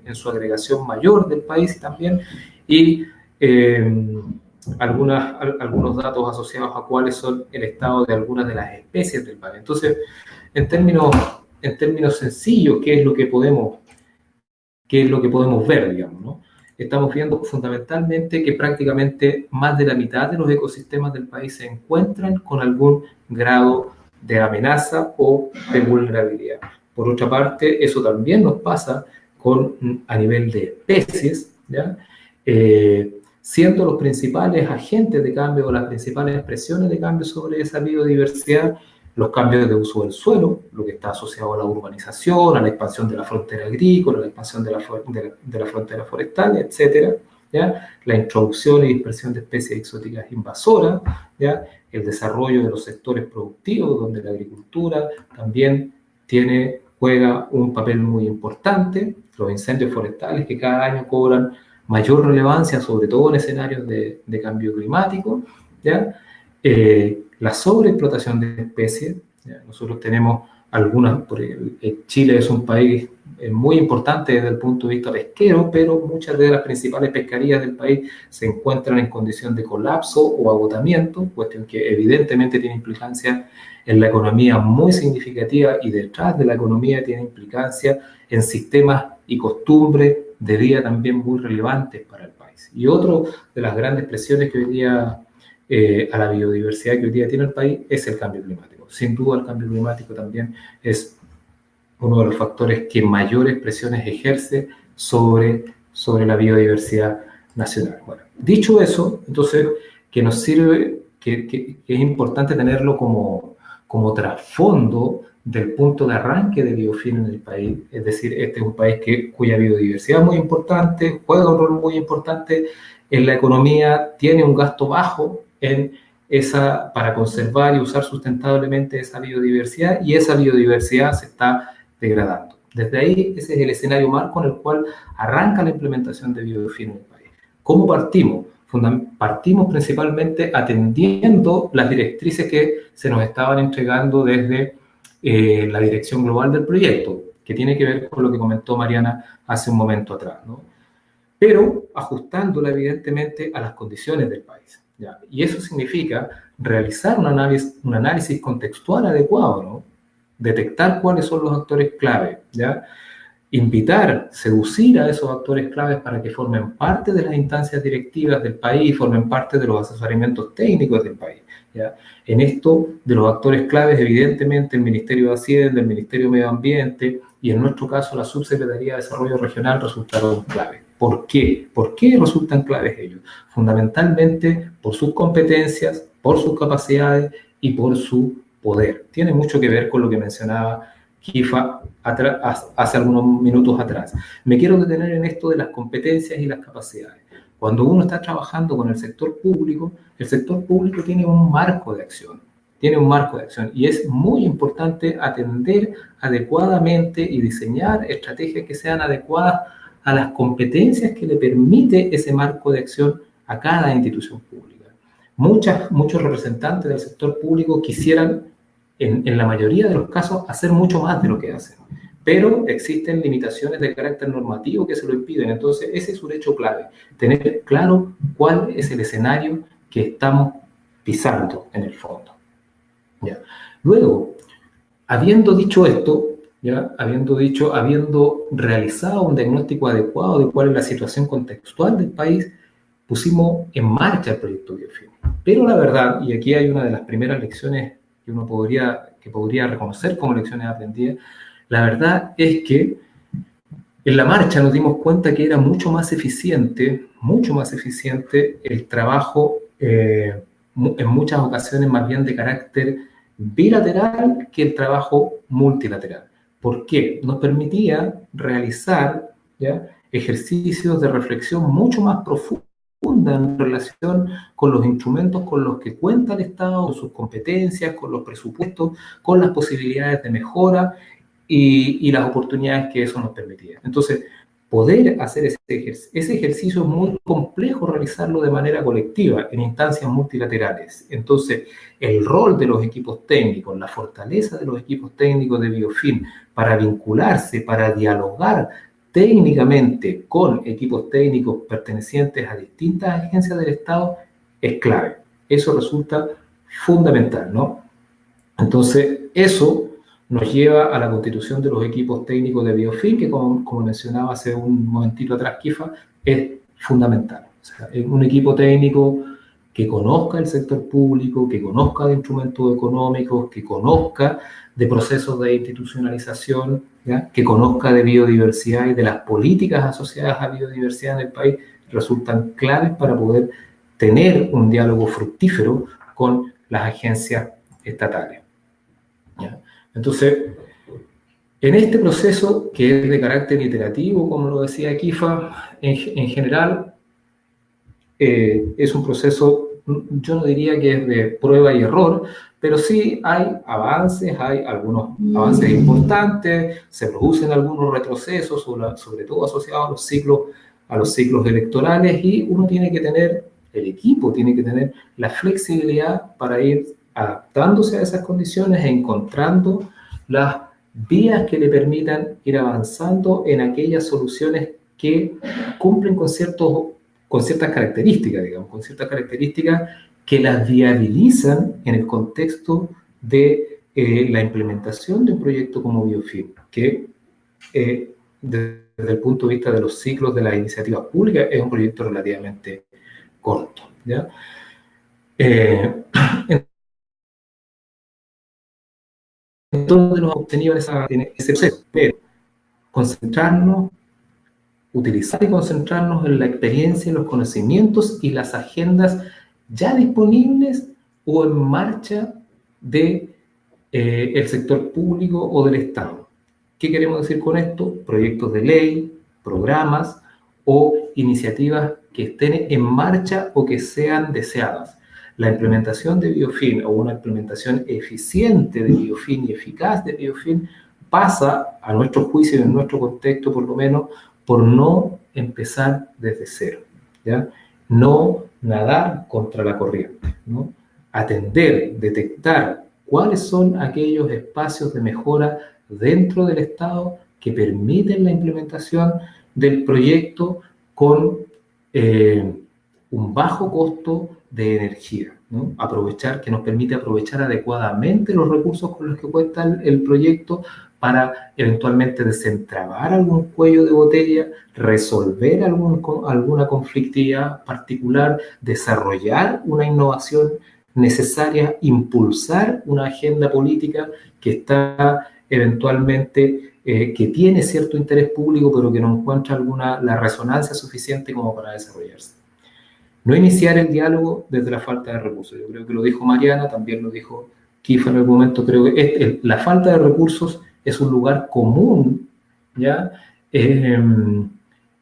en su agregación mayor del país también, y algunos datos asociados a cuáles son el estado de algunas de las especies del país. Entonces, en términos sencillos, ¿qué es lo que podemos ver, digamos, ¿no? Estamos viendo fundamentalmente que prácticamente más de la mitad de los ecosistemas del país se encuentran con algún grado de amenaza o de vulnerabilidad. Por otra parte, eso también nos pasa a nivel de especies, ¿ya? Siendo los principales agentes de cambio o las principales presiones de cambio sobre esa biodiversidad los cambios de uso del suelo, lo que está asociado a la urbanización, a la expansión de la frontera agrícola, a la expansión de la frontera forestal, etcétera, ¿ya? La introducción y dispersión de especies exóticas invasoras, ¿ya? El desarrollo de los sectores productivos, donde la agricultura también juega un papel muy importante, los incendios forestales que cada año cobran mayor relevancia, sobre todo en escenarios de cambio climático, ¿ya? La sobreexplotación de especies, ¿ya? Nosotros tenemos algunas, Chile es un país muy importante desde el punto de vista pesquero, pero muchas de las principales pesquerías del país se encuentran en condición de colapso o agotamiento, cuestión que evidentemente tiene implicancia en la economía muy significativa, y detrás de la economía tiene implicancia en sistemas y costumbres de vida también muy relevantes para el país. Y otra de las grandes presiones que hoy día a la biodiversidad que hoy día tiene el país es el cambio climático. Sin duda el cambio climático también es uno de los factores que mayores presiones ejerce sobre la biodiversidad nacional. Bueno, dicho eso, entonces, que nos sirve, que es importante tenerlo como trasfondo del punto de arranque de Biofin en el país. Es decir, este es un país cuya biodiversidad es muy importante, juega un rol muy importante en la economía, tiene un gasto bajo para conservar y usar sustentablemente esa biodiversidad, y esa biodiversidad se está degradando. Desde ahí, ese es el escenario marco en el cual arranca la implementación de Biofin en el país. ¿Cómo partimos? Partimos principalmente atendiendo las directrices que se nos estaban entregando desde la dirección global del proyecto, que tiene que ver con lo que comentó Mariana hace un momento atrás, ¿no? Pero ajustándola evidentemente a las condiciones del país, ¿ya? Y eso significa realizar un análisis contextual adecuado, ¿no? Detectar cuáles son los actores clave, ¿ya? Seducir a esos actores claves para que formen parte de las instancias directivas del país, formen parte de los asesoramientos técnicos del país, ¿ya? En esto de los actores claves, evidentemente el Ministerio de Hacienda, el Ministerio de Medio Ambiente y en nuestro caso la Subsecretaría de Desarrollo Regional resultaron claves. ¿Por qué? ¿Por qué resultan claves ellos? Fundamentalmente por sus competencias, por sus capacidades y por su poder. Tiene mucho que ver con lo que mencionaba Kifa hace algunos minutos atrás. Me quiero detener en esto de las competencias y las capacidades. Cuando uno está trabajando con el sector público tiene un marco de acción. Y es muy importante atender adecuadamente y diseñar estrategias que sean adecuadas a las competencias que le permite ese marco de acción a cada institución pública. Muchos representantes del sector público quisieran, en la mayoría de los casos, hacer mucho más de lo que hacen, pero existen limitaciones de carácter normativo que se lo impiden. Entonces, ese es un hecho clave, tener claro cuál es el escenario que estamos pisando en el fondo. ¿Ya? Luego, habiendo dicho esto, habiendo realizado un diagnóstico adecuado de cuál es la situación contextual del país, pusimos en marcha el proyecto Biofin. Pero la verdad, y aquí hay una de las primeras lecciones que podría reconocer como lecciones aprendidas, la verdad es que en la marcha nos dimos cuenta que era mucho más eficiente el trabajo, en muchas ocasiones más bien de carácter bilateral que el trabajo multilateral. ¿Por qué? Nos permitía realizar, ¿ya?, ejercicios de reflexión mucho más profunda en relación con los instrumentos con los que cuenta el Estado, con sus competencias, con los presupuestos, con las posibilidades de mejora y las oportunidades que eso nos permitía. Entonces, poder hacer ese ejercicio es muy complejo realizarlo de manera colectiva, en instancias multilaterales. Entonces, el rol de los equipos técnicos, la fortaleza de los equipos técnicos de Biofin para vincularse, para dialogar técnicamente con equipos técnicos pertenecientes a distintas agencias del Estado es clave. Eso resulta fundamental, ¿no? Entonces, eso nos lleva a la constitución de los equipos técnicos de Biofin, que como mencionaba hace un momentito atrás Kifa, es fundamental. O sea, es un equipo técnico que conozca el sector público, que conozca de instrumentos económicos, que conozca de procesos de institucionalización, ¿ya?, que conozca de biodiversidad y de las políticas asociadas a biodiversidad en el país, resultan claves para poder tener un diálogo fructífero con las agencias estatales. ¿Ya? Entonces, en este proceso, que es de carácter iterativo, como lo decía Kifa, en general, es un proceso, yo no diría que es de prueba y error, pero sí hay avances, hay algunos avances importantes, se producen algunos retrocesos, sobre todo asociados a los ciclos electorales, y uno tiene que tener, el equipo tiene que tener la flexibilidad para ir adaptándose a esas condiciones e encontrando las vías que le permitan ir avanzando en aquellas soluciones que cumplen con ciertas características, digamos, con ciertas características que las viabilizan en el contexto de la implementación de un proyecto como Biofin, que desde el punto de vista de los ciclos de las iniciativas públicas es un proyecto relativamente corto, ¿ya? Entonces hemos obtenido en ese proceso, pero utilizar y concentrarnos en la experiencia, en los conocimientos y las agendas ya disponibles o en marcha de el sector público o del Estado. ¿Qué queremos decir con esto? Proyectos de ley, programas o iniciativas que estén en marcha o que sean deseadas. La implementación de Biofin o una implementación eficiente de Biofin y eficaz de Biofin pasa, a nuestro juicio y en nuestro contexto por lo menos, por no empezar desde cero, ¿ya? No nadar contra la corriente, ¿no? Atender, detectar cuáles son aquellos espacios de mejora dentro del Estado que permiten la implementación del proyecto con un bajo costo de energía, ¿no? Que nos permite aprovechar adecuadamente los recursos con los que cuenta el proyecto para eventualmente desentrabar algún cuello de botella, resolver alguna conflictividad particular, desarrollar una innovación necesaria, impulsar una agenda política que está eventualmente, que tiene cierto interés público, pero que no encuentra la resonancia suficiente como para desarrollarse. No iniciar el diálogo desde la falta de recursos. Yo creo que lo dijo Mariana, también lo dijo Kifa en algún momento. Creo que la falta de recursos es un lugar común, ¿ya? En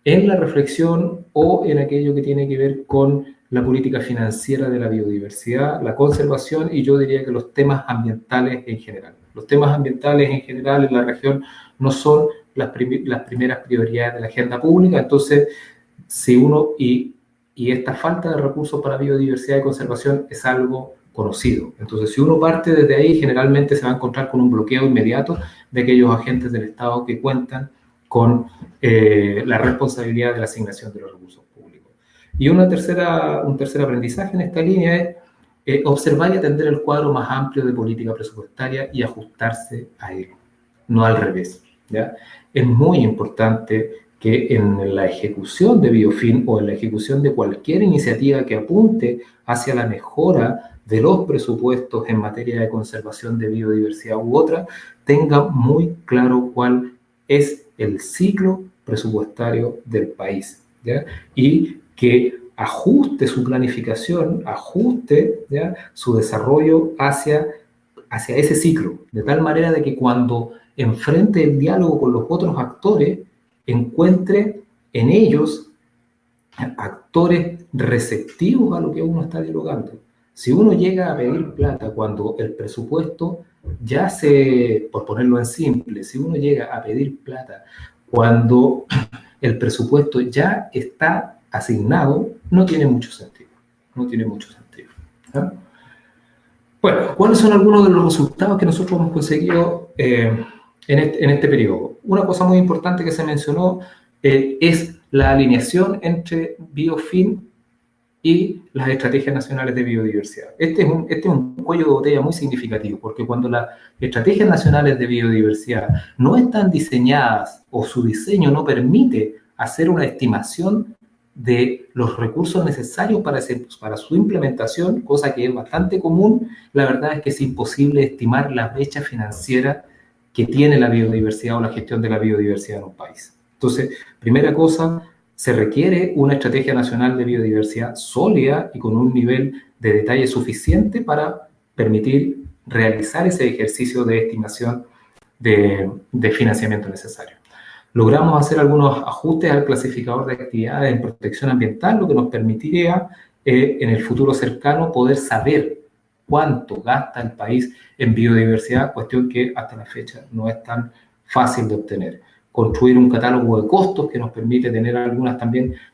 la reflexión o en aquello que tiene que ver con la política financiera de la biodiversidad, la conservación y yo diría que los temas ambientales en general. Los temas ambientales en general en la región no son las primeras prioridades de la agenda pública, entonces si uno, y esta falta de recursos para biodiversidad y conservación es algo conocido. Entonces, si uno parte desde ahí, generalmente se va a encontrar con un bloqueo inmediato de aquellos agentes del Estado que cuentan con la responsabilidad de la asignación de los recursos públicos. Y un tercer aprendizaje en esta línea es observar y atender el cuadro más amplio de política presupuestaria y ajustarse a él, no al revés, ¿ya? Es muy importante que en la ejecución de Biofin o en la ejecución de cualquier iniciativa que apunte hacia la mejora de los presupuestos en materia de conservación de biodiversidad u otra, tenga muy claro cuál es el ciclo presupuestario del país, ¿ya? Y que ajuste su planificación, ajuste, ¿ya?, su desarrollo hacia ese ciclo, de tal manera de que cuando enfrente el diálogo con los otros actores, encuentre en ellos actores receptivos a lo que uno está dialogando. Si uno llega a pedir plata cuando el presupuesto ya por ponerlo en simple, si uno llega a pedir plata cuando el presupuesto ya está asignado, no tiene mucho sentido. No tiene mucho sentido. ¿Ah? Bueno, ¿cuáles son algunos de los resultados que nosotros hemos conseguido en este periodo? Una cosa muy importante que se mencionó es la alineación entre Biofin y las estrategias nacionales de biodiversidad. Este es un cuello de botella muy significativo, porque cuando las estrategias nacionales de biodiversidad no están diseñadas o su diseño no permite hacer una estimación de los recursos necesarios para su implementación, cosa que es bastante común, la verdad es que es imposible estimar la brecha financiera que tiene la biodiversidad o la gestión de la biodiversidad en un país. Entonces, primera cosa, se requiere una estrategia nacional de biodiversidad sólida y con un nivel de detalle suficiente para permitir realizar ese ejercicio de estimación de financiamiento necesario. Logramos hacer algunos ajustes al clasificador de actividades en protección ambiental, lo que nos permitiría en el futuro cercano poder saber cuánto gasta el país en biodiversidad, cuestión que hasta la fecha no es tan fácil de obtener. Construir un catálogo de costos que nos permite tener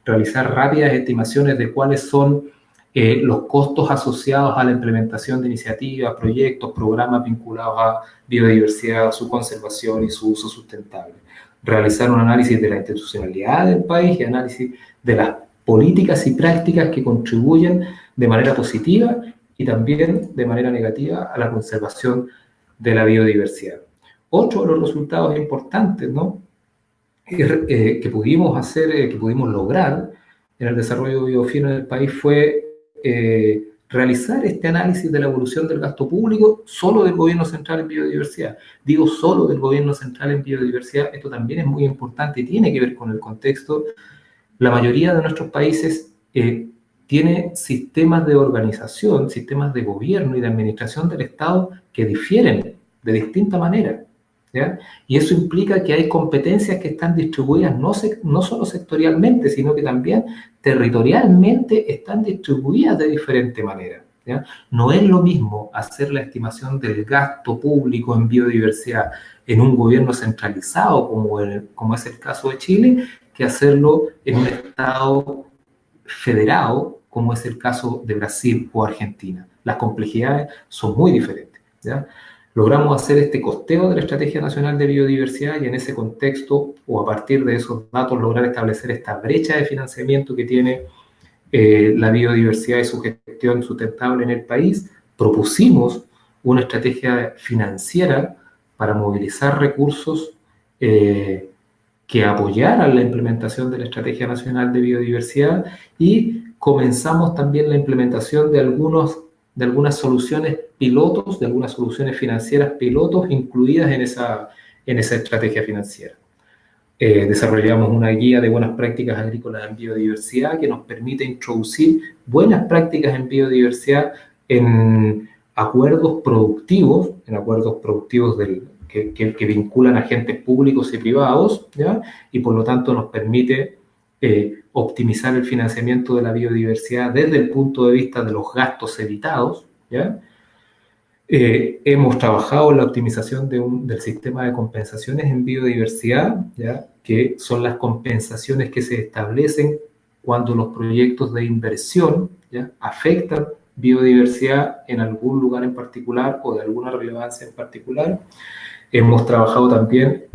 realizar rápidas estimaciones de cuáles son los costos asociados a la implementación de iniciativas, proyectos, programas vinculados a biodiversidad, su conservación y su uso sustentable. Realizar un análisis de la institucionalidad del país y análisis de las políticas y prácticas que contribuyen de manera positiva y también de manera negativa a la conservación de la biodiversidad. Otro de los resultados importantes, ¿no?, que pudimos lograr en el desarrollo biofino en el país fue realizar este análisis de la evolución del gasto público solo del gobierno central en biodiversidad. Digo solo del gobierno central en biodiversidad, esto también es muy importante y tiene que ver con el contexto. La mayoría de nuestros países tiene sistemas de organización, sistemas de gobierno y de administración del Estado que difieren de distinta manera, ¿ya? Y eso implica que hay competencias que están distribuidas no solo sectorialmente, sino que también territorialmente están distribuidas de diferente manera, ¿ya? No es lo mismo hacer la estimación del gasto público en biodiversidad en un gobierno centralizado, como es el caso de Chile, que hacerlo en un Estado federado, como es el caso de Brasil o Argentina. Las complejidades son muy diferentes, ¿ya? Logramos hacer este costeo de la Estrategia Nacional de Biodiversidad y en ese contexto, o a partir de esos datos, lograr establecer esta brecha de financiamiento que tiene la biodiversidad y su gestión sustentable en el país. Propusimos una estrategia financiera para movilizar recursos que apoyaran la implementación de la Estrategia Nacional de Biodiversidad y comenzamos también la implementación de algunas soluciones pilotos, de algunas soluciones financieras pilotos incluidas en esa estrategia financiera. Desarrollamos una guía de buenas prácticas agrícolas en biodiversidad que nos permite introducir buenas prácticas en biodiversidad en acuerdos productivos que vinculan agentes públicos y privados, ¿ya? Y por lo tanto nos permite optimizar el financiamiento de la biodiversidad desde el punto de vista de los gastos evitados, ¿ya? Hemos trabajado en la optimización del sistema de compensaciones en biodiversidad, ¿ya?, que son las compensaciones que se establecen cuando los proyectos de inversión, ¿ya?, afectan biodiversidad en algún lugar en particular o de alguna relevancia en particular. Hemos trabajado también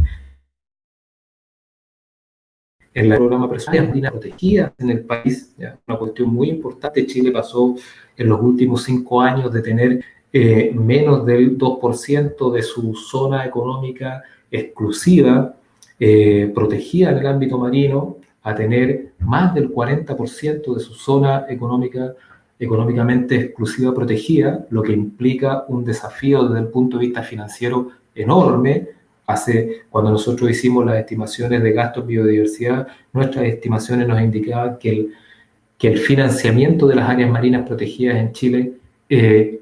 en el programa personal de protegida en el país, ¿ya?, una cuestión muy importante. Chile pasó en los últimos 5 años de tener menos del 2% de su zona económica exclusiva protegida en el ámbito marino a tener más del 40% de su zona económicamente exclusiva protegida, lo que implica un desafío desde el punto de vista financiero enorme. Cuando nosotros hicimos las estimaciones de gastos en biodiversidad, nuestras estimaciones nos indicaban que el financiamiento de las áreas marinas protegidas en Chile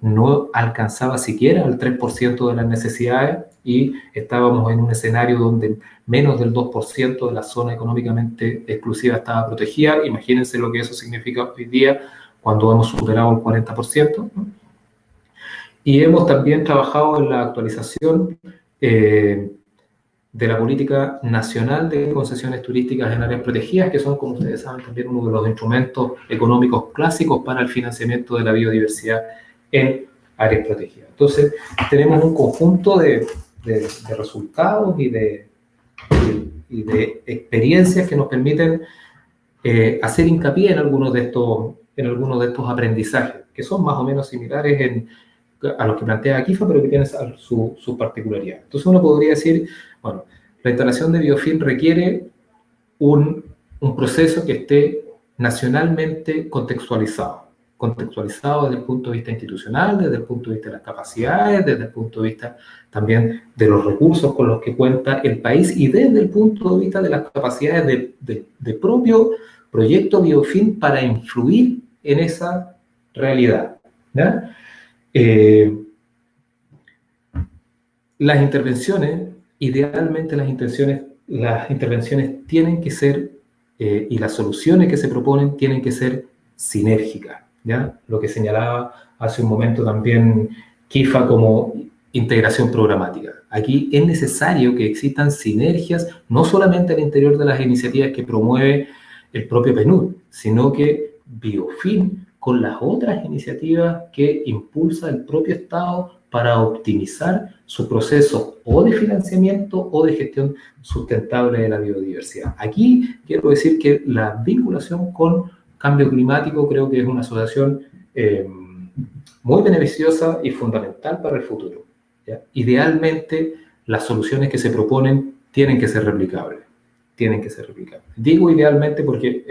no alcanzaba siquiera el 3% de las necesidades, y estábamos en un escenario donde menos del 2% de la zona económicamente exclusiva estaba protegida. Imagínense lo que eso significa hoy día cuando hemos superado el 40%, ¿no? Y hemos también trabajado en la actualización de la Política Nacional de Concesiones Turísticas en Áreas Protegidas, que son, como ustedes saben, también uno de los instrumentos económicos clásicos para el financiamiento de la biodiversidad en áreas protegidas. Entonces, tenemos un conjunto de resultados y de experiencias que nos permiten hacer hincapié en algunos de estos aprendizajes, que son más o menos similares a los que plantea Kifa, pero que tienen su particularidad. Entonces uno podría decir, bueno, la instalación de Biofin requiere un proceso que esté nacionalmente contextualizado desde el punto de vista institucional, desde el punto de vista de las capacidades, desde el punto de vista también de los recursos con los que cuenta el país, y desde el punto de vista de las capacidades de propio proyecto Biofin para influir en esa realidad, ¿ya? Las intervenciones, idealmente las intervenciones tienen que ser, y las soluciones que se proponen tienen que ser sinérgicas, ¿ya? Lo que señalaba hace un momento también Kifa como integración programática. Aquí es necesario que existan sinergias, no solamente al interior de las iniciativas que promueve el propio PNUD, sino que Biofin con las otras iniciativas que impulsa el propio Estado para optimizar su proceso o de financiamiento o de gestión sustentable de la biodiversidad. Aquí quiero decir que la vinculación con cambio climático creo que es una asociación muy beneficiosa y fundamental para el futuro, ¿ya? Idealmente, las soluciones que se proponen tienen que ser replicables. Digo idealmente porque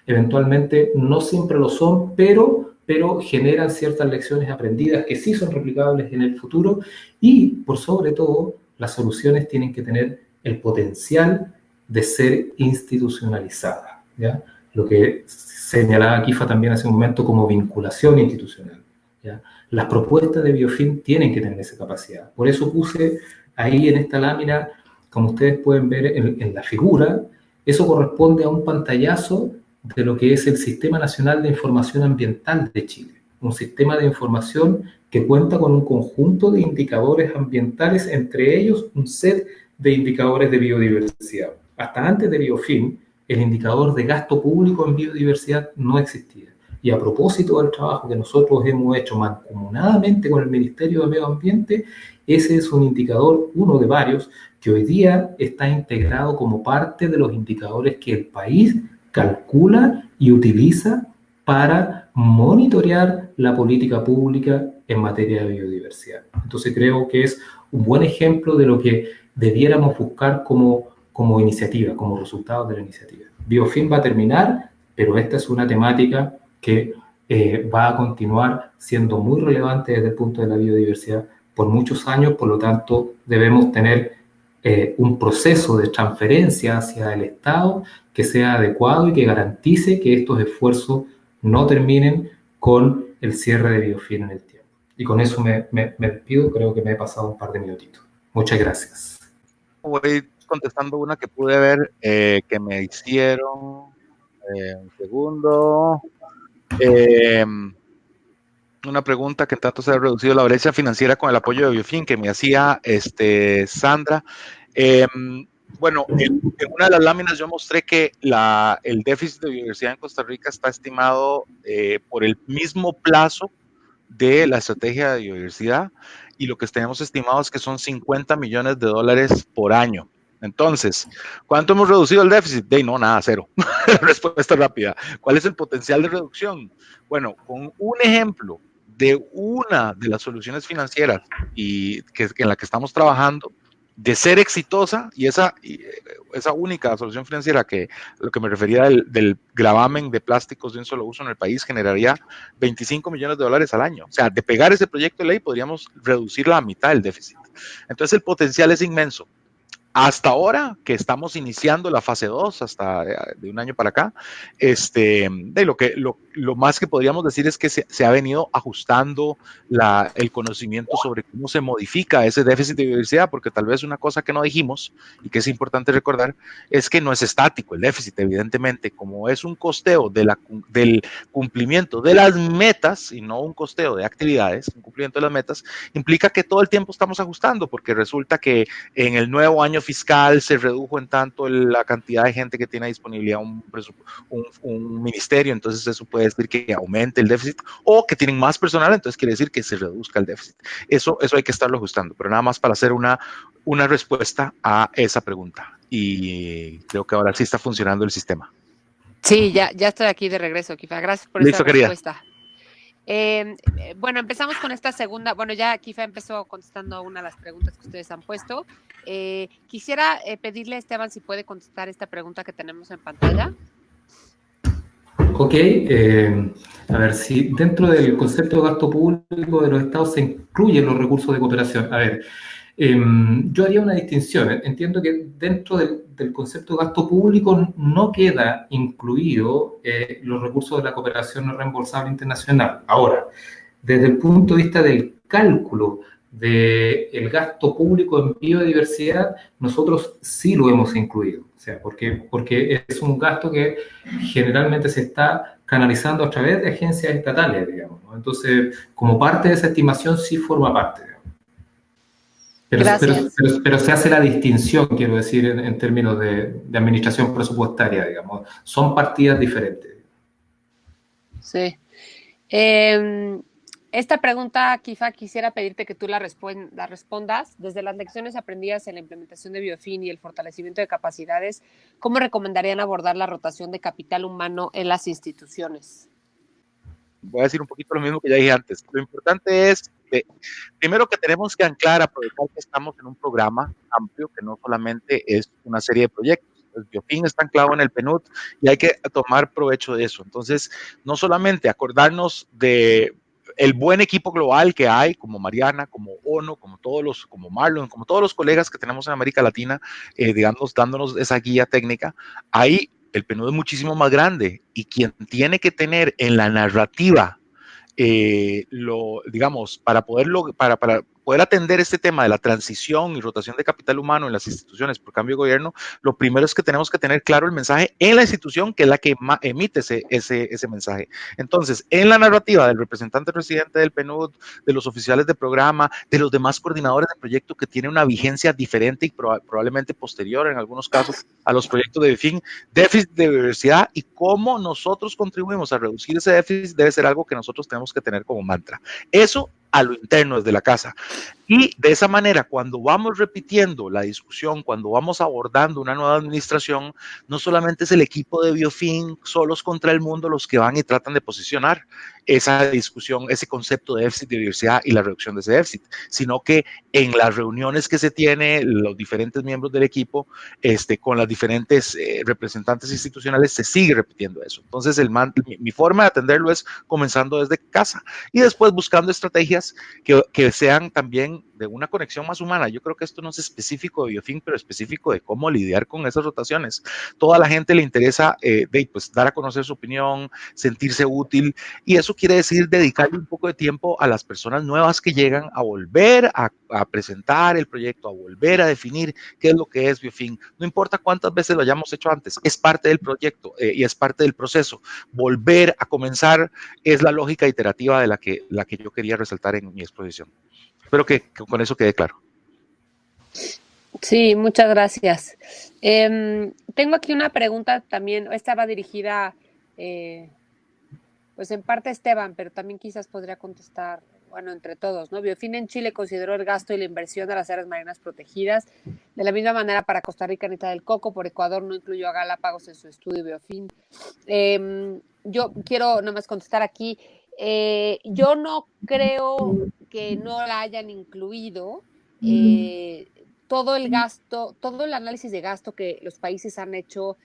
eventualmente no siempre lo son, pero generan ciertas lecciones aprendidas que sí son replicables en el futuro, y por sobre todo las soluciones tienen que tener el potencial de ser institucionalizadas, ¿ya? Lo que señalaba Kifa también hace un momento como vinculación institucional, ¿ya? Las propuestas de Biofin tienen que tener esa capacidad. Por eso puse ahí en esta lámina, como ustedes pueden ver en la figura, eso corresponde a un pantallazo de lo que es el Sistema Nacional de Información Ambiental de Chile. Un sistema de información que cuenta con un conjunto de indicadores ambientales, entre ellos un set de indicadores de biodiversidad. Hasta antes de Biofin, el indicador de gasto público en biodiversidad no existía. Y a propósito del trabajo que nosotros hemos hecho mancomunadamente con el Ministerio de Medio Ambiente, ese es un indicador, uno de varios, que hoy día está integrado como parte de los indicadores que el país calcula y utiliza para monitorear la política pública en materia de biodiversidad. Entonces creo que es un buen ejemplo de lo que debiéramos buscar como iniciativa, como resultado de la iniciativa. Biofin va a terminar, pero esta es una temática que va a continuar siendo muy relevante desde el punto de la biodiversidad por muchos años. Por lo tanto, debemos tener un proceso de transferencia hacia el Estado que sea adecuado y que garantice que estos esfuerzos no terminen con el cierre de Biofin en el tiempo. Y con eso me despido, creo que me he pasado un par de minutitos. Muchas gracias. Voy contestando una que pude ver que me hicieron. Un segundo. Una pregunta: que tanto se ha reducido la brecha financiera con el apoyo de Biofin, que me hacía Sandra. Bueno, en una de las láminas yo mostré que el déficit de biodiversidad en Costa Rica está estimado por el mismo plazo de la estrategia de biodiversidad, y lo que tenemos estimado es que son $50 millones por año. Entonces, ¿cuánto hemos reducido el déficit? No, nada, cero. Respuesta rápida. ¿Cuál es el potencial de reducción? Bueno, con un ejemplo de una de las soluciones financieras en la que estamos trabajando, de ser exitosa, y esa única solución financiera que lo que me refería del gravamen de plásticos de un solo uso en el país generaría $25 millones al año. O sea, de pegar ese proyecto de ley podríamos reducir la mitad del déficit. Entonces el potencial es inmenso. Hasta ahora que estamos iniciando la fase 2, hasta de un año para acá, lo más que podríamos decir es que se ha venido ajustando el conocimiento sobre cómo se modifica ese déficit de biodiversidad, porque tal vez una cosa que no dijimos y que es importante recordar es que no es estático el déficit, evidentemente, como es un costeo del cumplimiento de las metas y no un costeo de actividades, un cumplimiento de las metas, implica que todo el tiempo estamos ajustando, porque resulta que en el nuevo año fiscal se redujo en tanto la cantidad de gente que tiene disponibilidad un ministerio, entonces eso puede decir que aumente el déficit, o que tienen más personal, entonces quiere decir que se reduzca el déficit. Eso hay que estarlo ajustando, pero nada más para hacer una respuesta a esa pregunta. Y creo que ahora sí está funcionando el sistema. Sí, ya estoy aquí de regreso, Kifa. Gracias por esa respuesta. Bueno, empezamos con esta segunda. Bueno, ya Kifa empezó contestando una de las preguntas que ustedes han puesto. Quisiera pedirle a Esteban si puede contestar esta pregunta que tenemos en pantalla. Ok, a ver, si dentro del concepto de gasto público de los estados se incluyen los recursos de cooperación. A ver, yo haría una distinción. Entiendo que dentro del concepto de gasto público no queda incluido los recursos de la cooperación no reembolsable internacional. Ahora, desde el punto de vista del cálculo del gasto público en biodiversidad, nosotros sí lo hemos incluido. O sea, porque es un gasto que generalmente se está canalizando a través de agencias estatales, digamos, ¿no? Entonces, como parte de esa estimación sí forma parte, digamos. Pero se hace la distinción, quiero decir, en términos de administración presupuestaria, digamos. Son partidas diferentes. Sí. Esta pregunta, Kifa, quisiera pedirte que tú la respondas. Desde las lecciones aprendidas en la implementación de Biofin y el fortalecimiento de capacidades, ¿cómo recomendarían abordar la rotación de capital humano en las instituciones? Voy a decir un poquito lo mismo que ya dije antes. Lo importante es, primero, que tenemos que aprovechar que estamos en un programa amplio, que no solamente es una serie de proyectos. El Biofin está anclado en el PNUD y hay que tomar provecho de eso. Entonces, no solamente acordarnos de el buen equipo global que hay, como Mariana, como ONU, como Marlon, como todos los colegas que tenemos en América Latina, digamos, dándonos esa guía técnica. Ahí el PNUD es muchísimo más grande y quien tiene que tener en la narrativa, digamos, para poder atender este tema de la transición y rotación de capital humano en las instituciones por cambio de gobierno, lo primero es que tenemos que tener claro el mensaje en la institución, que es la que emite ese mensaje. Entonces, en la narrativa del representante residente del PNUD, de los oficiales de programa, de los demás coordinadores de proyecto que tienen una vigencia diferente y probablemente posterior en algunos casos a los proyectos de Biofin, déficit de biodiversidad y cómo nosotros contribuimos a reducir ese déficit debe ser algo que nosotros tenemos que tener como mantra. Eso a lo interno desde la casa. Y de esa manera, cuando vamos repitiendo la discusión, cuando vamos abordando una nueva administración, no solamente es el equipo de Biofin solos contra el mundo los que van y tratan de posicionar esa discusión, ese concepto de déficit de biodiversidad y la reducción de ese déficit, sino que en las reuniones que se tiene, los diferentes miembros del equipo, con las diferentes representantes institucionales, se sigue repitiendo eso. Entonces, mi forma de atenderlo es comenzando desde casa y después buscando estrategias que sean también de una conexión más humana. Yo creo que esto no es específico de Biofin, pero específico de cómo lidiar con esas rotaciones. Toda la gente le interesa pues, dar a conocer su opinión, sentirse útil, y eso quiere decir dedicarle un poco de tiempo a las personas nuevas que llegan a volver a presentar el proyecto, a volver a definir qué es lo que es Biofin. No importa cuántas veces lo hayamos hecho antes, es parte del proyecto y es parte del proceso. Volver a comenzar es la lógica iterativa de la que yo quería resaltar en mi exposición. Espero que con eso quede claro. Sí, muchas gracias. Tengo aquí una pregunta también, esta va dirigida pues en parte a Esteban, pero también quizás podría contestar, bueno, entre todos, ¿no? Biofin en Chile consideró el gasto y la inversión de las áreas marinas protegidas. De la misma manera, para Costa Rica, Anita del Coco, por Ecuador no incluyó a Galápagos en su estudio Biofin. Yo quiero nomás contestar aquí. Yo no creo que no la hayan incluido. todo el gasto, todo el análisis de gasto que los países han hecho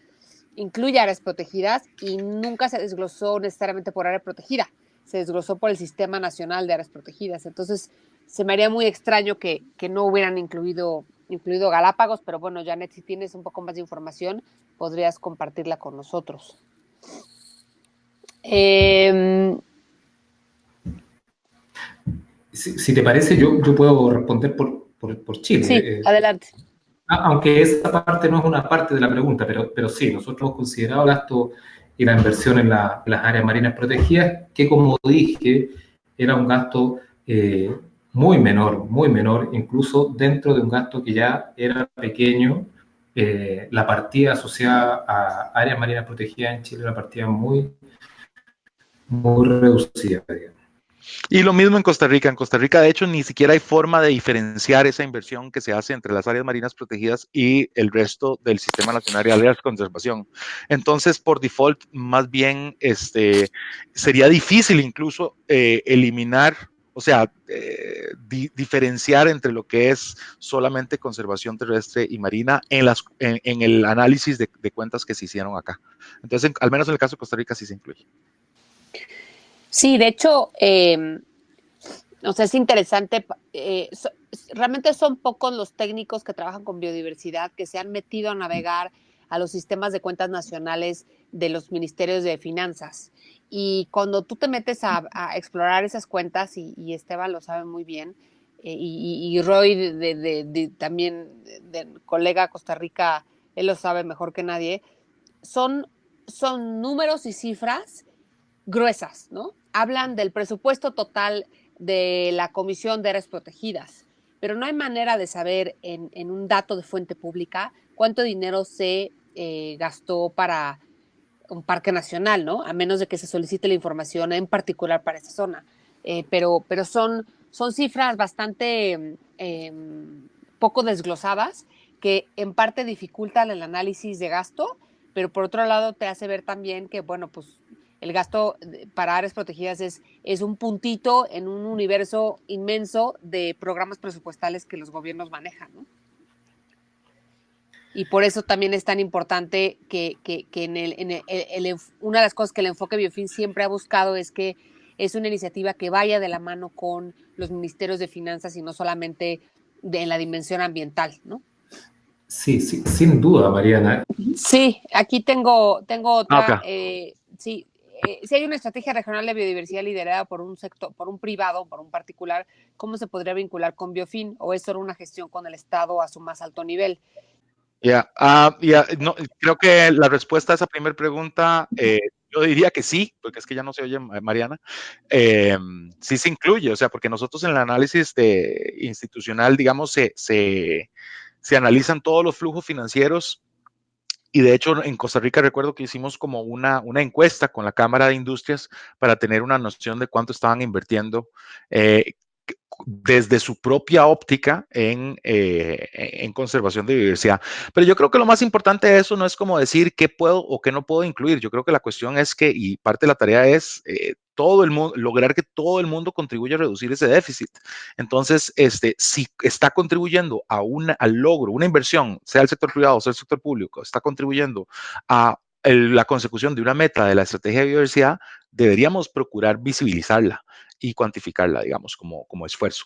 incluye áreas protegidas y nunca se desglosó necesariamente por área protegida, se desglosó por el Sistema Nacional de Áreas Protegidas. Entonces, se me haría muy extraño que no hubieran incluido Galápagos, pero bueno, Janet, si tienes un poco más de información, podrías compartirla con nosotros. Si te parece, yo puedo responder por Chile. Sí, adelante. Aunque esa parte no es una parte de la pregunta, pero sí, nosotros hemos considerado el gasto y la inversión en las áreas marinas protegidas, que como dije, era un gasto muy menor, incluso dentro de un gasto que ya era pequeño. La partida asociada a áreas marinas protegidas en Chile era una partida muy reducida, digamos. Y lo mismo en Costa Rica. En Costa Rica, de hecho, ni siquiera hay forma de diferenciar esa inversión que se hace entre las áreas marinas protegidas y el resto del Sistema Nacional de Áreas de Conservación. Entonces, por default, más bien sería difícil incluso eliminar, o sea, diferenciar entre lo que es solamente conservación terrestre y marina en el análisis de cuentas que se hicieron acá. Entonces, al menos en el caso de Costa Rica sí se incluye. Sí, de hecho, o sea, es interesante. Realmente son pocos los técnicos que trabajan con biodiversidad que se han metido a navegar a los sistemas de cuentas nacionales de los ministerios de finanzas. Y cuando tú te metes a explorar esas cuentas, y Esteban lo sabe muy bien, y Roy también, de colega Costa Rica, él lo sabe mejor que nadie, son números y cifras gruesas, ¿no? Hablan del presupuesto total de la Comisión de Áreas Protegidas, pero no hay manera de saber en un dato de fuente pública cuánto dinero se gastó para un parque nacional, ¿no? A menos de que se solicite la información en particular para esa zona. Pero son cifras bastante poco desglosadas que en parte dificultan el análisis de gasto, pero por otro lado te hace ver también que, bueno, pues el gasto para áreas protegidas es un puntito en un universo inmenso de programas presupuestales que los gobiernos manejan, ¿no? Y por eso también es tan importante que una de las cosas que el enfoque Biofin siempre ha buscado es que es una iniciativa que vaya de la mano con los ministerios de finanzas y no solamente en la dimensión ambiental, ¿no? Sí, sin duda, Mariana. Sí, aquí tengo otra. Okay. Sí, si hay una estrategia regional de biodiversidad liderada por un sector, por un privado, por un particular, ¿cómo se podría vincular con Biofin? ¿O es solo una gestión con el Estado a su más alto nivel? No, creo que la respuesta a esa primera pregunta, yo diría que sí, porque es que ya no se oye, Mariana. Sí se incluye, o sea, porque nosotros en el análisis institucional, digamos, se analizan todos los flujos financieros. Y de hecho, en Costa Rica recuerdo que hicimos como una encuesta con la Cámara de Industrias para tener una noción de cuánto estaban invirtiendo desde su propia óptica en conservación de biodiversidad. Pero yo creo que lo más importante de eso no es como decir qué puedo o qué no puedo incluir. Yo creo que la cuestión es que, y parte de la tarea es todo el mundo, lograr que todo el mundo contribuya a reducir ese déficit. Entonces, si está contribuyendo al logro, una inversión, sea el sector privado o sea el sector público, está contribuyendo a la consecución de una meta de la estrategia de biodiversidad, deberíamos procurar visibilizarla y cuantificarla, digamos, como esfuerzo.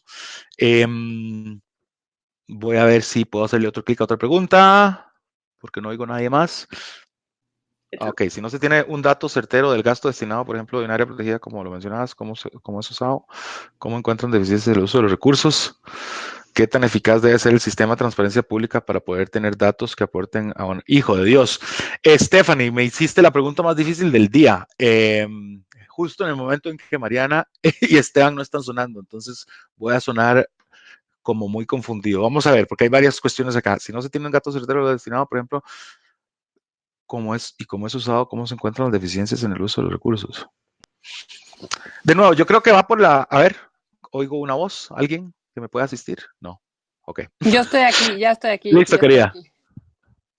Voy a ver si puedo hacerle otro clic a otra pregunta, porque no oigo a nadie más. Ok, si no se tiene un dato certero del gasto destinado, por ejemplo, de un área protegida, como lo mencionabas, cómo es usado, cómo encuentran deficiencias del uso de los recursos, qué tan eficaz debe ser el sistema de transparencia pública para poder tener datos que aporten a un hijo de Dios. Stephanie, me hiciste la pregunta más difícil del día. Justo en el momento en que Mariana y Esteban no están sonando, entonces voy a sonar como muy confundido. Vamos a ver, porque hay varias cuestiones acá. Si no se tiene un dato certero destinado, por ejemplo, cómo es usado, cómo se encuentran las deficiencias en el uso de los recursos. De nuevo, yo creo que va por a ver, oigo una voz, ¿alguien que me pueda asistir? No, ok. Yo estoy aquí, ya estoy aquí. Listo, querida.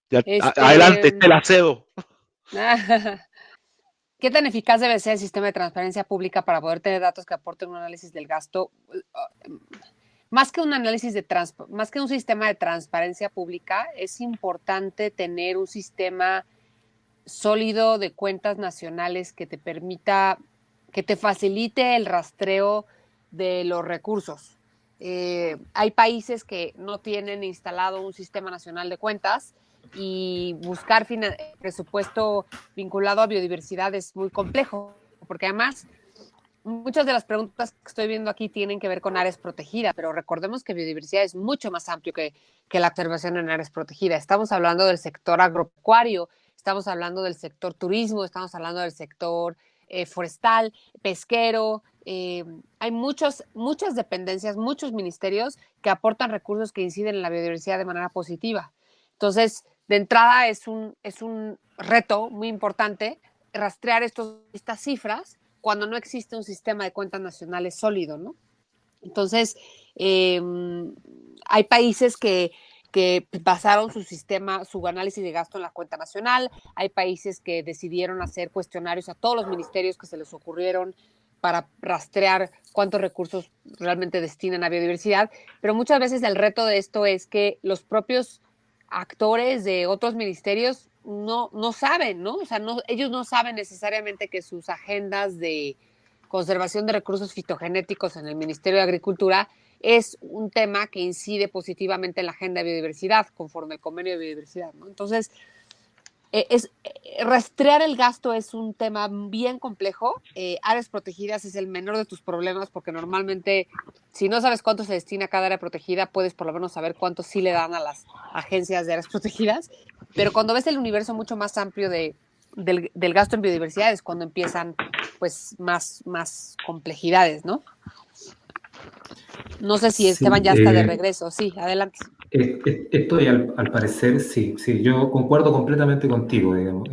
Ya, adelante, te la cedo. ¿Qué tan eficaz debe ser el sistema de transparencia pública para poder tener datos que aporten un análisis del gasto? más que un análisis más que un sistema de transparencia pública, es importante tener un sistema sólido de cuentas nacionales que te permita, que te facilite el rastreo de los recursos. Hay países que no tienen instalado un sistema nacional de cuentas y buscar presupuesto vinculado a biodiversidad es muy complejo, porque además muchas de las preguntas que estoy viendo aquí tienen que ver con áreas protegidas, pero recordemos que biodiversidad es mucho más amplio que la observación en áreas protegidas. Estamos hablando del sector agropecuario, estamos hablando del sector turismo, estamos hablando del sector forestal, pesquero. Hay muchas dependencias, muchos ministerios que aportan recursos que inciden en la biodiversidad de manera positiva. Entonces, de entrada es un reto muy importante rastrear estas cifras cuando no existe un sistema de cuentas nacionales sólido, ¿no? Entonces, hay países que basaron su análisis de gasto en la cuenta nacional, hay países que decidieron hacer cuestionarios a todos los ministerios que se les ocurrieron para rastrear cuántos recursos realmente destinan a biodiversidad, pero muchas veces el reto de esto es que los propios actores de otros ministerios no saben, ¿no? O sea, ellos no saben necesariamente que sus agendas de conservación de recursos fitogenéticos en el Ministerio de Agricultura es un tema que incide positivamente en la agenda de biodiversidad, conforme el convenio de biodiversidad, ¿no? Entonces, rastrear el gasto es un tema bien complejo. Áreas protegidas es el menor de tus problemas, porque normalmente, si no sabes cuánto se destina a cada área protegida, puedes por lo menos saber cuánto sí le dan a las agencias de áreas protegidas. Pero cuando ves el universo mucho más amplio del gasto en biodiversidad es cuando empiezan pues más complejidades, ¿no? No sé si Esteban ya está de regreso. Sí, adelante. Estoy al parecer, sí, yo concuerdo completamente contigo, digamos.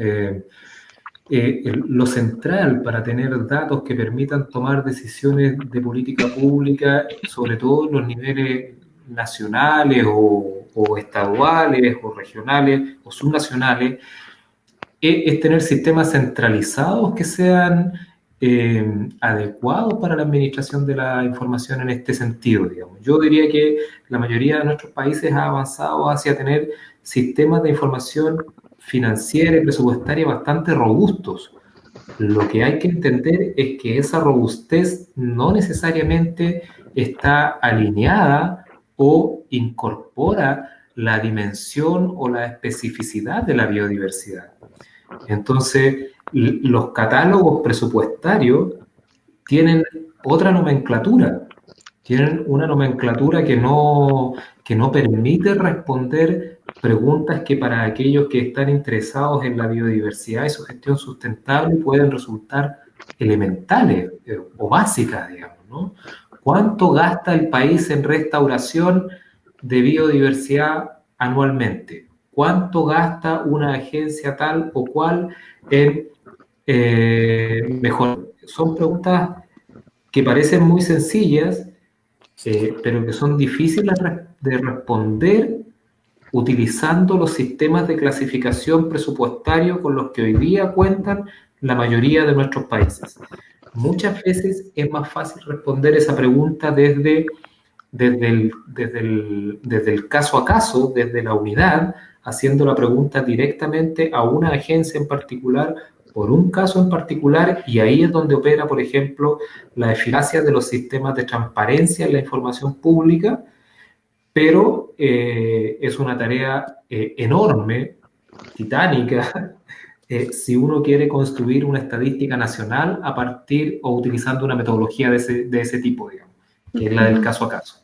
Lo central para tener datos que permitan tomar decisiones de política pública, sobre todo en los niveles nacionales o estaduales o regionales o subnacionales, es tener sistemas centralizados que sean adecuados para la administración de la información en este sentido, digamos. Yo diría que la mayoría de nuestros países ha avanzado hacia tener sistemas de información financiera y presupuestaria bastante robustos. Lo que hay que entender es que esa robustez no necesariamente está alineada o incorpora la dimensión o la especificidad de la biodiversidad. Entonces, los catálogos presupuestarios tienen otra nomenclatura, tienen una nomenclatura que no permite responder preguntas que para aquellos que están interesados en la biodiversidad y su gestión sustentable pueden resultar elementales o básicas, digamos, ¿no? ¿Cuánto gasta el país en restauración de biodiversidad anualmente? ¿Cuánto gasta una agencia tal o cual en mejor? Son preguntas que parecen muy sencillas, pero que son difíciles de responder utilizando los sistemas de clasificación presupuestario con los que hoy día cuentan la mayoría de nuestros países. Muchas veces es más fácil responder esa pregunta desde el caso a caso, desde la unidad, haciendo la pregunta directamente a una agencia en particular, por un caso en particular, y ahí es donde opera, por ejemplo, la eficacia de los sistemas de transparencia en la información pública, pero es una tarea enorme, titánica, si uno quiere construir una estadística nacional a partir o utilizando una metodología de ese tipo, digamos, que es la del caso a caso.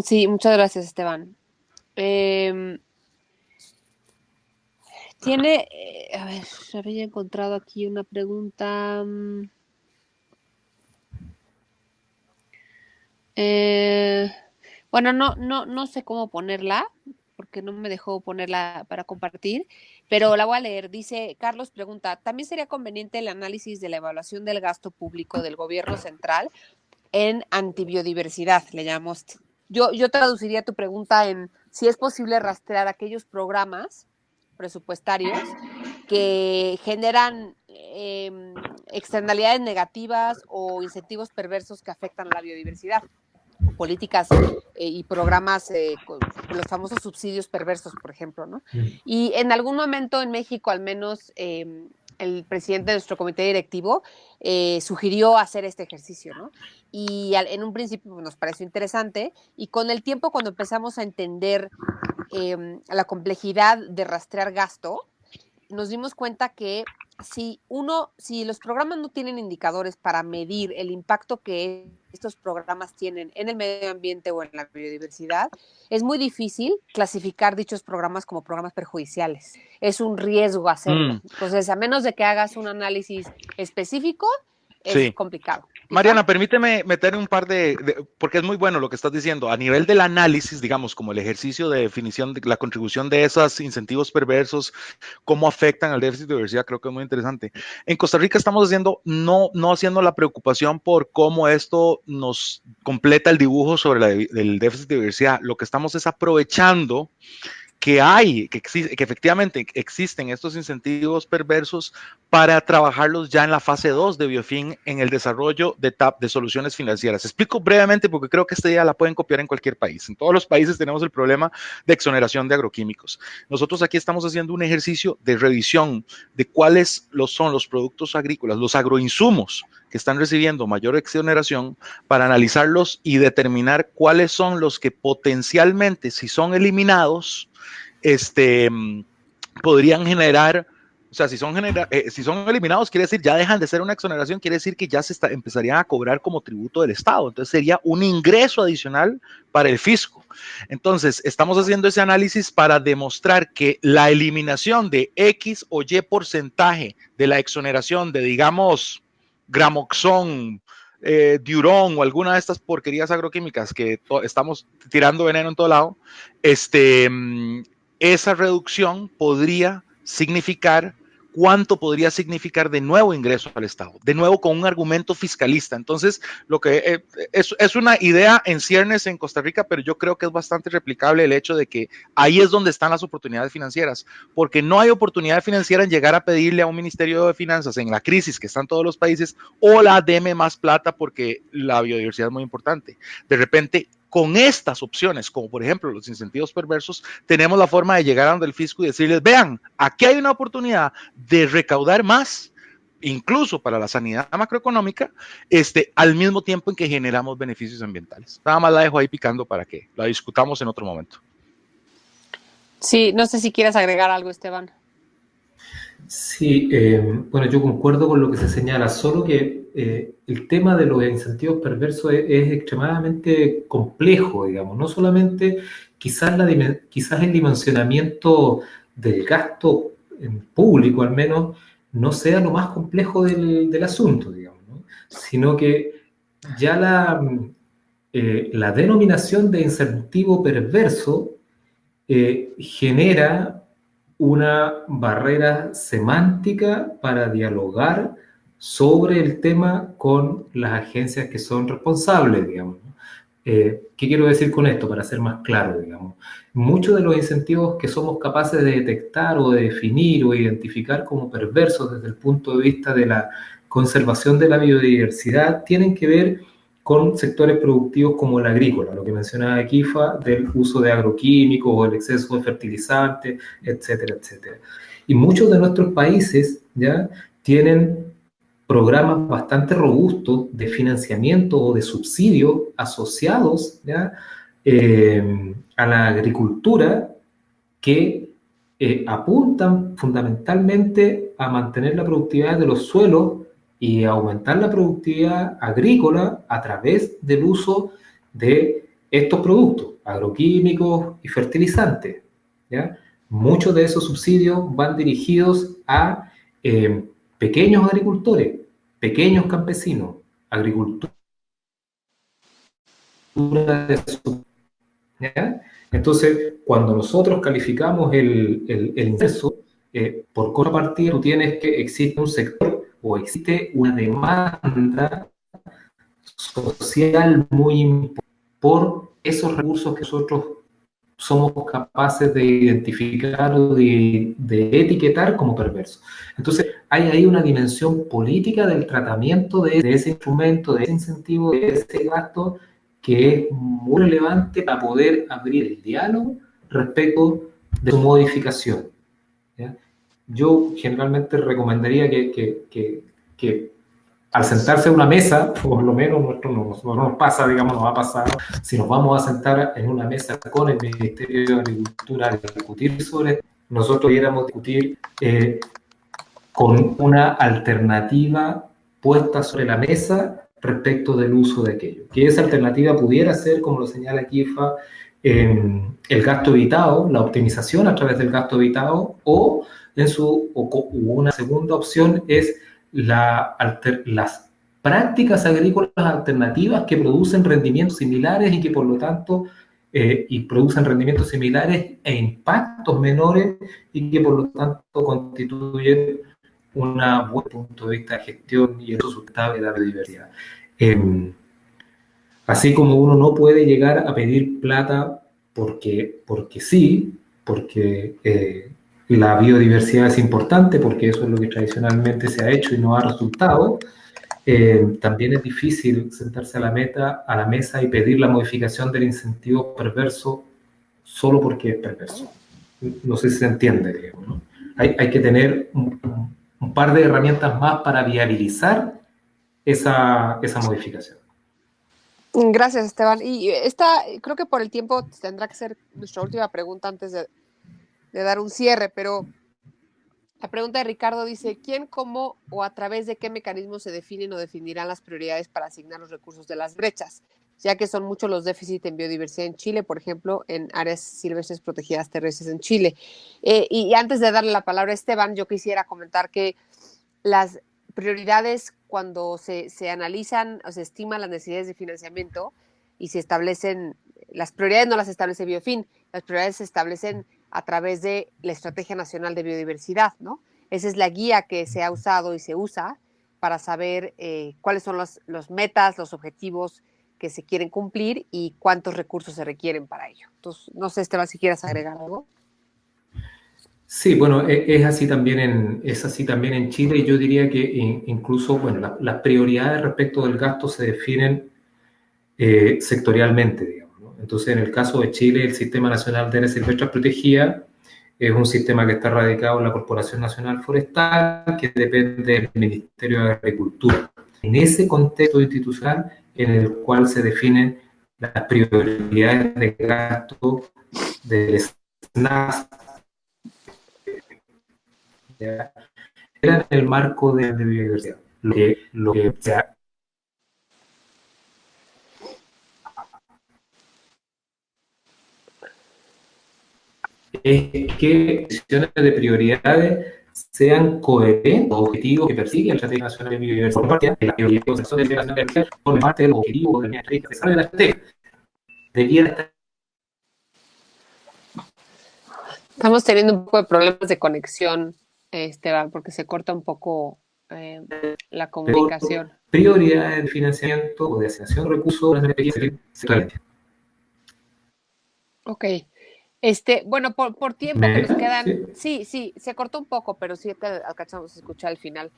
Sí, muchas gracias, Esteban. A ver, había encontrado aquí una pregunta. Bueno, no sé cómo ponerla, porque no me dejó ponerla para compartir, pero la voy a leer. Dice, Carlos pregunta, ¿también sería conveniente el análisis de la evaluación del gasto público del gobierno central en antibiodiversidad? Le llamamos. Yo traduciría tu pregunta en si es posible rastrear aquellos programas presupuestarios que generan externalidades negativas o incentivos perversos que afectan a la biodiversidad. políticas y programas, los famosos subsidios perversos, por ejemplo, ¿no? Y en algún momento en México, al menos, el presidente de nuestro comité directivo sugirió hacer este ejercicio, ¿no? Y en un principio nos pareció interesante, y con el tiempo, cuando empezamos a entender la complejidad de rastrear gasto, nos dimos cuenta que si los programas no tienen indicadores para medir el impacto que estos programas tienen en el medio ambiente o en la biodiversidad, es muy difícil clasificar dichos programas como programas perjudiciales. Es un riesgo hacerlo. Entonces, a menos de que hagas un análisis específico, es complicado. Mariana, permíteme meter un par porque es muy bueno lo que estás diciendo. A nivel del análisis, digamos, como el ejercicio de definición de la contribución de esos incentivos perversos, cómo afectan al déficit de diversidad, creo que es muy interesante. En Costa Rica estamos haciendo, no haciendo la preocupación por cómo esto nos completa el dibujo sobre el déficit de diversidad. Lo que estamos es aprovechando que efectivamente existen estos incentivos perversos para trabajarlos ya en la fase 2 de Biofin en el desarrollo de soluciones financieras. Explico brevemente porque creo que esta idea la pueden copiar en cualquier país. En todos los países tenemos el problema de exoneración de agroquímicos. Nosotros aquí estamos haciendo un ejercicio de revisión de cuáles son los productos agrícolas, los agroinsumos que están recibiendo mayor exoneración, para analizarlos y determinar cuáles son los que potencialmente, si son eliminados, podrían generar, o sea, si son eliminados, quiere decir ya dejan de ser una exoneración, quiere decir que ya empezarían a cobrar como tributo del Estado. Entonces sería un ingreso adicional para el fisco. Entonces, estamos haciendo ese análisis para demostrar que la eliminación de X o Y porcentaje de la exoneración de, digamos, Gramoxón, Diurón o alguna de estas porquerías agroquímicas que estamos tirando veneno en todo lado, esa reducción podría significar, ¿cuánto podría significar de nuevo ingreso al Estado? De nuevo con un argumento fiscalista. Entonces, lo que es una idea en ciernes en Costa Rica, pero yo creo que es bastante replicable el hecho de que ahí es donde están las oportunidades financieras, porque no hay oportunidad financiera en llegar a pedirle a un Ministerio de Finanzas en la crisis que están todos los países, hola, deme más plata porque la biodiversidad es muy importante. De repente, con estas opciones, como por ejemplo los incentivos perversos, tenemos la forma de llegar a donde el fisco y decirles, vean, aquí hay una oportunidad de recaudar más, incluso para la sanidad macroeconómica, al mismo tiempo en que generamos beneficios ambientales. Nada más la dejo ahí picando para que la discutamos en otro momento. Sí, no sé si quieres agregar algo, Esteban. Sí, bueno, yo concuerdo con lo que se señala, solo que el tema de los incentivos perversos es extremadamente complejo, digamos, no solamente quizás el dimensionamiento del gasto en público, al menos, no sea lo más complejo del asunto, digamos, ¿no? Sino que ya la denominación de incentivo perverso genera una barrera semántica para dialogar sobre el tema con las agencias que son responsables, digamos. ¿Qué quiero decir con esto? Para ser más claro, digamos. Muchos de los incentivos que somos capaces de detectar o de definir o identificar como perversos desde el punto de vista de la conservación de la biodiversidad tienen que ver con sectores productivos como el agrícola, lo que mencionaba Kifa, del uso de agroquímicos o el exceso de fertilizantes, etcétera, etcétera. Y muchos de nuestros países ya tienen programas bastante robustos de financiamiento o de subsidio asociados ¿ya? A la agricultura que apuntan fundamentalmente a mantener la productividad de los suelos y aumentar la productividad agrícola a través del uso de estos productos, agroquímicos y fertilizantes, ¿ya? Muchos de esos subsidios van dirigidos a pequeños agricultores, pequeños campesinos, agricultura de ¿ya? Entonces, cuando nosotros calificamos el ingreso, por contrapartida, tú tienes que existe un sector o existe una demanda social muy importante por esos recursos que nosotros somos capaces de identificar o de etiquetar como perversos. Entonces, hay ahí una dimensión política del tratamiento de ese instrumento, de ese incentivo, de ese gasto, que es muy relevante para poder abrir el diálogo respecto de su modificación. ¿Ya? Yo generalmente recomendaría que al sentarse a una mesa, por lo menos no nos pasa, digamos, nos ha pasado, si nos vamos a sentar en una mesa con el Ministerio de Agricultura a discutir sobre esto, nosotros pudiéramos discutir con una alternativa puesta sobre la mesa respecto del uso de aquello. Que esa alternativa pudiera ser, como lo señala Kifa, el gasto evitado, la optimización a través del gasto evitado, o una segunda opción es las prácticas agrícolas alternativas que producen rendimientos similares y que por lo tanto producen rendimientos similares e impactos menores y que por lo tanto constituyen un buen punto de vista de gestión y el uso sustentable de la biodiversidad. Así como uno no puede llegar a pedir plata porque sí, porque la biodiversidad es importante, porque eso es lo que tradicionalmente se ha hecho y no ha resultado, también es difícil sentarse a la mesa y pedir la modificación del incentivo perverso solo porque es perverso. No sé si se entiende, digamos, ¿no? Hay que tener un par de herramientas más para viabilizar esa modificación. Gracias, Esteban. Y esta, creo que por el tiempo tendrá que ser nuestra última pregunta antes de dar un cierre, pero la pregunta de Ricardo dice, ¿quién, cómo o a través de qué mecanismos se definen o definirán las prioridades para asignar los recursos de las brechas? Ya que son muchos los déficits en biodiversidad en Chile, por ejemplo, en áreas silvestres protegidas terrestres en Chile. Y antes de darle la palabra a Esteban, yo quisiera comentar que las prioridades, cuando se analizan o se estiman las necesidades de financiamiento y se establecen, las prioridades no las establece Biofin, las prioridades se establecen a través de la Estrategia Nacional de Biodiversidad, ¿no? Esa es la guía que se ha usado y se usa para saber cuáles son los metas, los objetivos que se quieren cumplir y cuántos recursos se requieren para ello. Entonces, no sé, Esteban, si quieres agregar algo. Sí, bueno, es así también en Chile, y yo diría que incluso, bueno, las prioridades respecto del gasto se definen sectorialmente, digamos, ¿no? Entonces, en el caso de Chile, el Sistema Nacional de Áreas Silvestres Protegidas es un sistema que está radicado en la Corporación Nacional Forestal, que depende del Ministerio de Agricultura. En ese contexto institucional en el cual se definen las prioridades de gasto del SNAS, era en el marco de biodiversidad. Lo que es que decisiones de prioridades sean coherentes los objetivos que persigue la Estrategia Nacional de Biodiversidad. Por parte de la biodiversidad, por parte de los objetivos de la estrategia, debiera estar. Estamos teniendo un poco de problemas de conexión, Esteban, porque se corta un poco la comunicación. Prioridades de financiamiento o de asignación de recursos. Ok. Bueno, por tiempo que nos quedan, sí, se cortó un poco, pero sí alcanzamos a escuchar al final.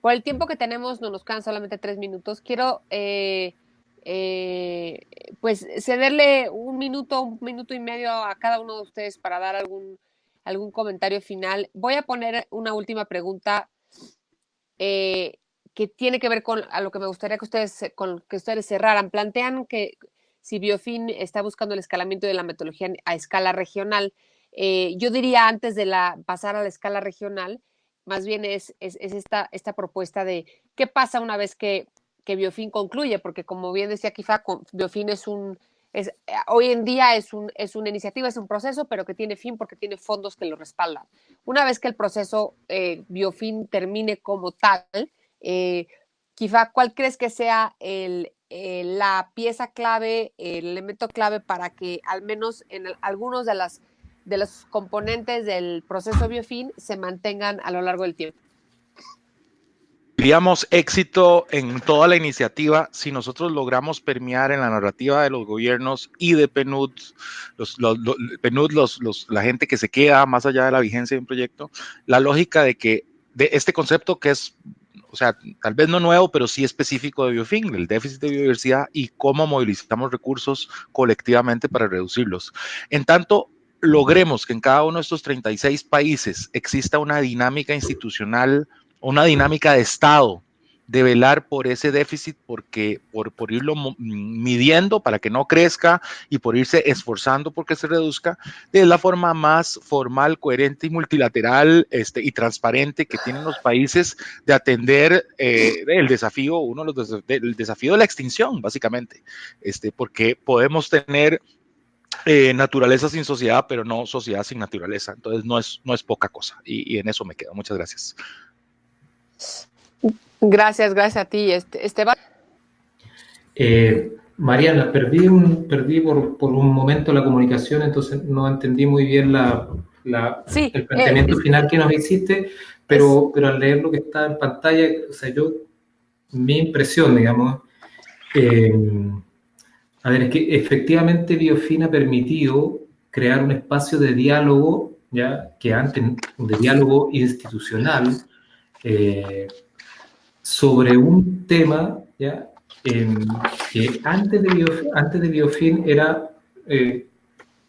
Por el tiempo que tenemos, no nos quedan solamente 3 minutos. Quiero, pues, cederle un minuto y medio a cada uno de ustedes para dar algún comentario final. Voy a poner una última pregunta que tiene que ver con a lo que me gustaría que ustedes cerraran. Plantean que si Biofin está buscando el escalamiento de la metodología a escala regional, yo diría antes de pasar a la escala regional, más bien es esta propuesta de qué pasa una vez que Biofin concluye, porque como bien decía Kifa, Biofin hoy en día es una iniciativa, es un proceso, pero que tiene fin porque tiene fondos que lo respaldan. Una vez que el proceso Biofin termine como tal, Kifa, ¿cuál crees que sea la pieza clave, el elemento clave para que al menos en algunos de los componentes del proceso Biofin se mantengan a lo largo del tiempo? Tendríamos éxito en toda la iniciativa si nosotros logramos permear en la narrativa de los gobiernos y de PNUD, la gente que se queda más allá de la vigencia de un proyecto, la lógica de este concepto que es o sea, tal vez no nuevo, pero sí específico de Biofin, el déficit de biodiversidad y cómo movilizamos recursos colectivamente para reducirlos. En tanto, logremos que en cada uno de estos 36 países exista una dinámica institucional, una dinámica de Estado, de velar por ese déficit, porque por irlo midiendo para que no crezca y por irse esforzando porque se reduzca, es la forma más formal, coherente y multilateral y transparente que tienen los países de atender el desafío, el desafío de la extinción, básicamente, porque podemos tener naturaleza sin sociedad, pero no sociedad sin naturaleza. Entonces no es poca cosa y en eso me quedo. Muchas gracias. Gracias a ti, Esteban. Mariana, perdí por un momento la comunicación, entonces no entendí muy bien el planteamiento final que nos hiciste, pero al leer lo que está en pantalla, o sea, mi impresión, digamos, a ver, es que efectivamente Biofin ha permitido crear un espacio de diálogo, ya que antes, de diálogo institucional, sobre un tema, ¿ya? Que antes de Biofin era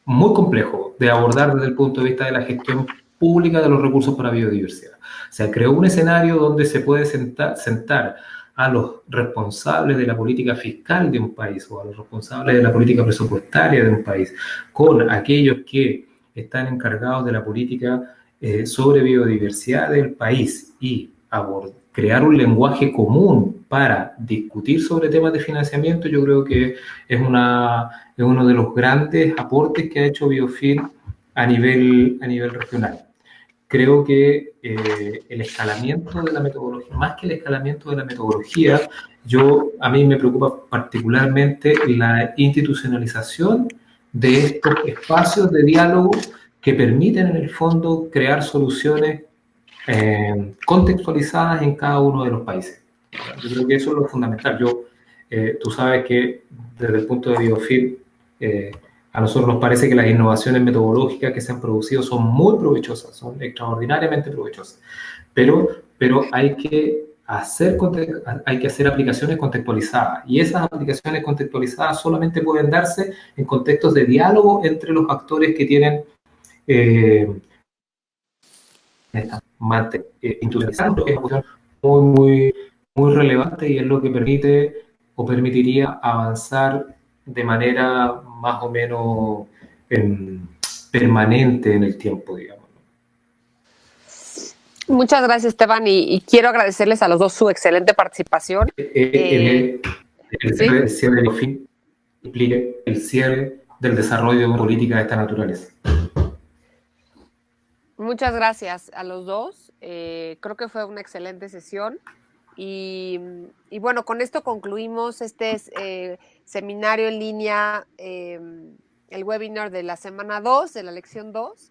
muy complejo de abordar desde el punto de vista de la gestión pública de los recursos para biodiversidad. O sea, creó un escenario donde se puede sentar a los responsables de la política fiscal de un país o a los responsables de la política presupuestaria de un país con aquellos que están encargados de la política sobre biodiversidad del país y crear un lenguaje común para discutir sobre temas de financiamiento. Yo creo que es uno de los grandes aportes que ha hecho Biofin a nivel regional. Creo que el escalamiento de la metodología, más que el escalamiento de la metodología, a mí me preocupa particularmente la institucionalización de estos espacios de diálogo que permiten en el fondo crear soluciones contextualizadas en cada uno de los países. Yo creo que eso es lo fundamental. Tú sabes que desde el punto de Biofin, a nosotros nos parece que las innovaciones metodológicas que se han producido son muy provechosas, son extraordinariamente provechosas, pero hay que hacer aplicaciones contextualizadas, y esas aplicaciones contextualizadas solamente pueden darse en contextos de diálogo entre los actores que tienen institucionalizando, es una cuestión muy relevante y es lo que permite o permitiría avanzar de manera más o menos permanente en el tiempo, digamos. Muchas gracias, Esteban, y quiero agradecerles a los dos su excelente participación. El cierre de Biofin implica el cierre del desarrollo de una política de esta naturaleza. Muchas gracias a los dos. Creo que fue una excelente sesión. Y bueno, con esto concluimos este seminario en línea, el webinar de la semana 2, de la lección 2.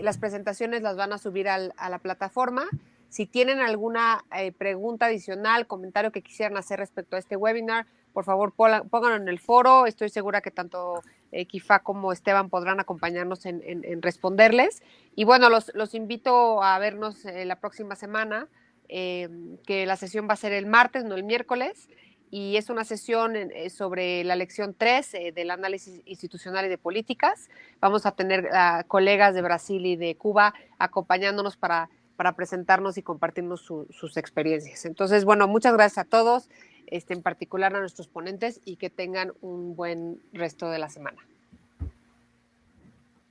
Las presentaciones las van a subir a la plataforma. Si tienen alguna pregunta adicional, comentario que quisieran hacer respecto a este webinar, por favor pónganlo en el foro. Estoy segura que tanto Kifá como Esteban podrán acompañarnos en responderles. Y bueno, los invito a vernos la próxima semana, que la sesión va a ser el martes, no el miércoles, y es una sesión sobre la lección 3 del análisis institucional y de políticas. Vamos a tener colegas de Brasil y de Cuba acompañándonos para presentarnos y compartirnos sus experiencias. Entonces, bueno, muchas gracias a todos, en particular a nuestros ponentes, y que tengan un buen resto de la semana.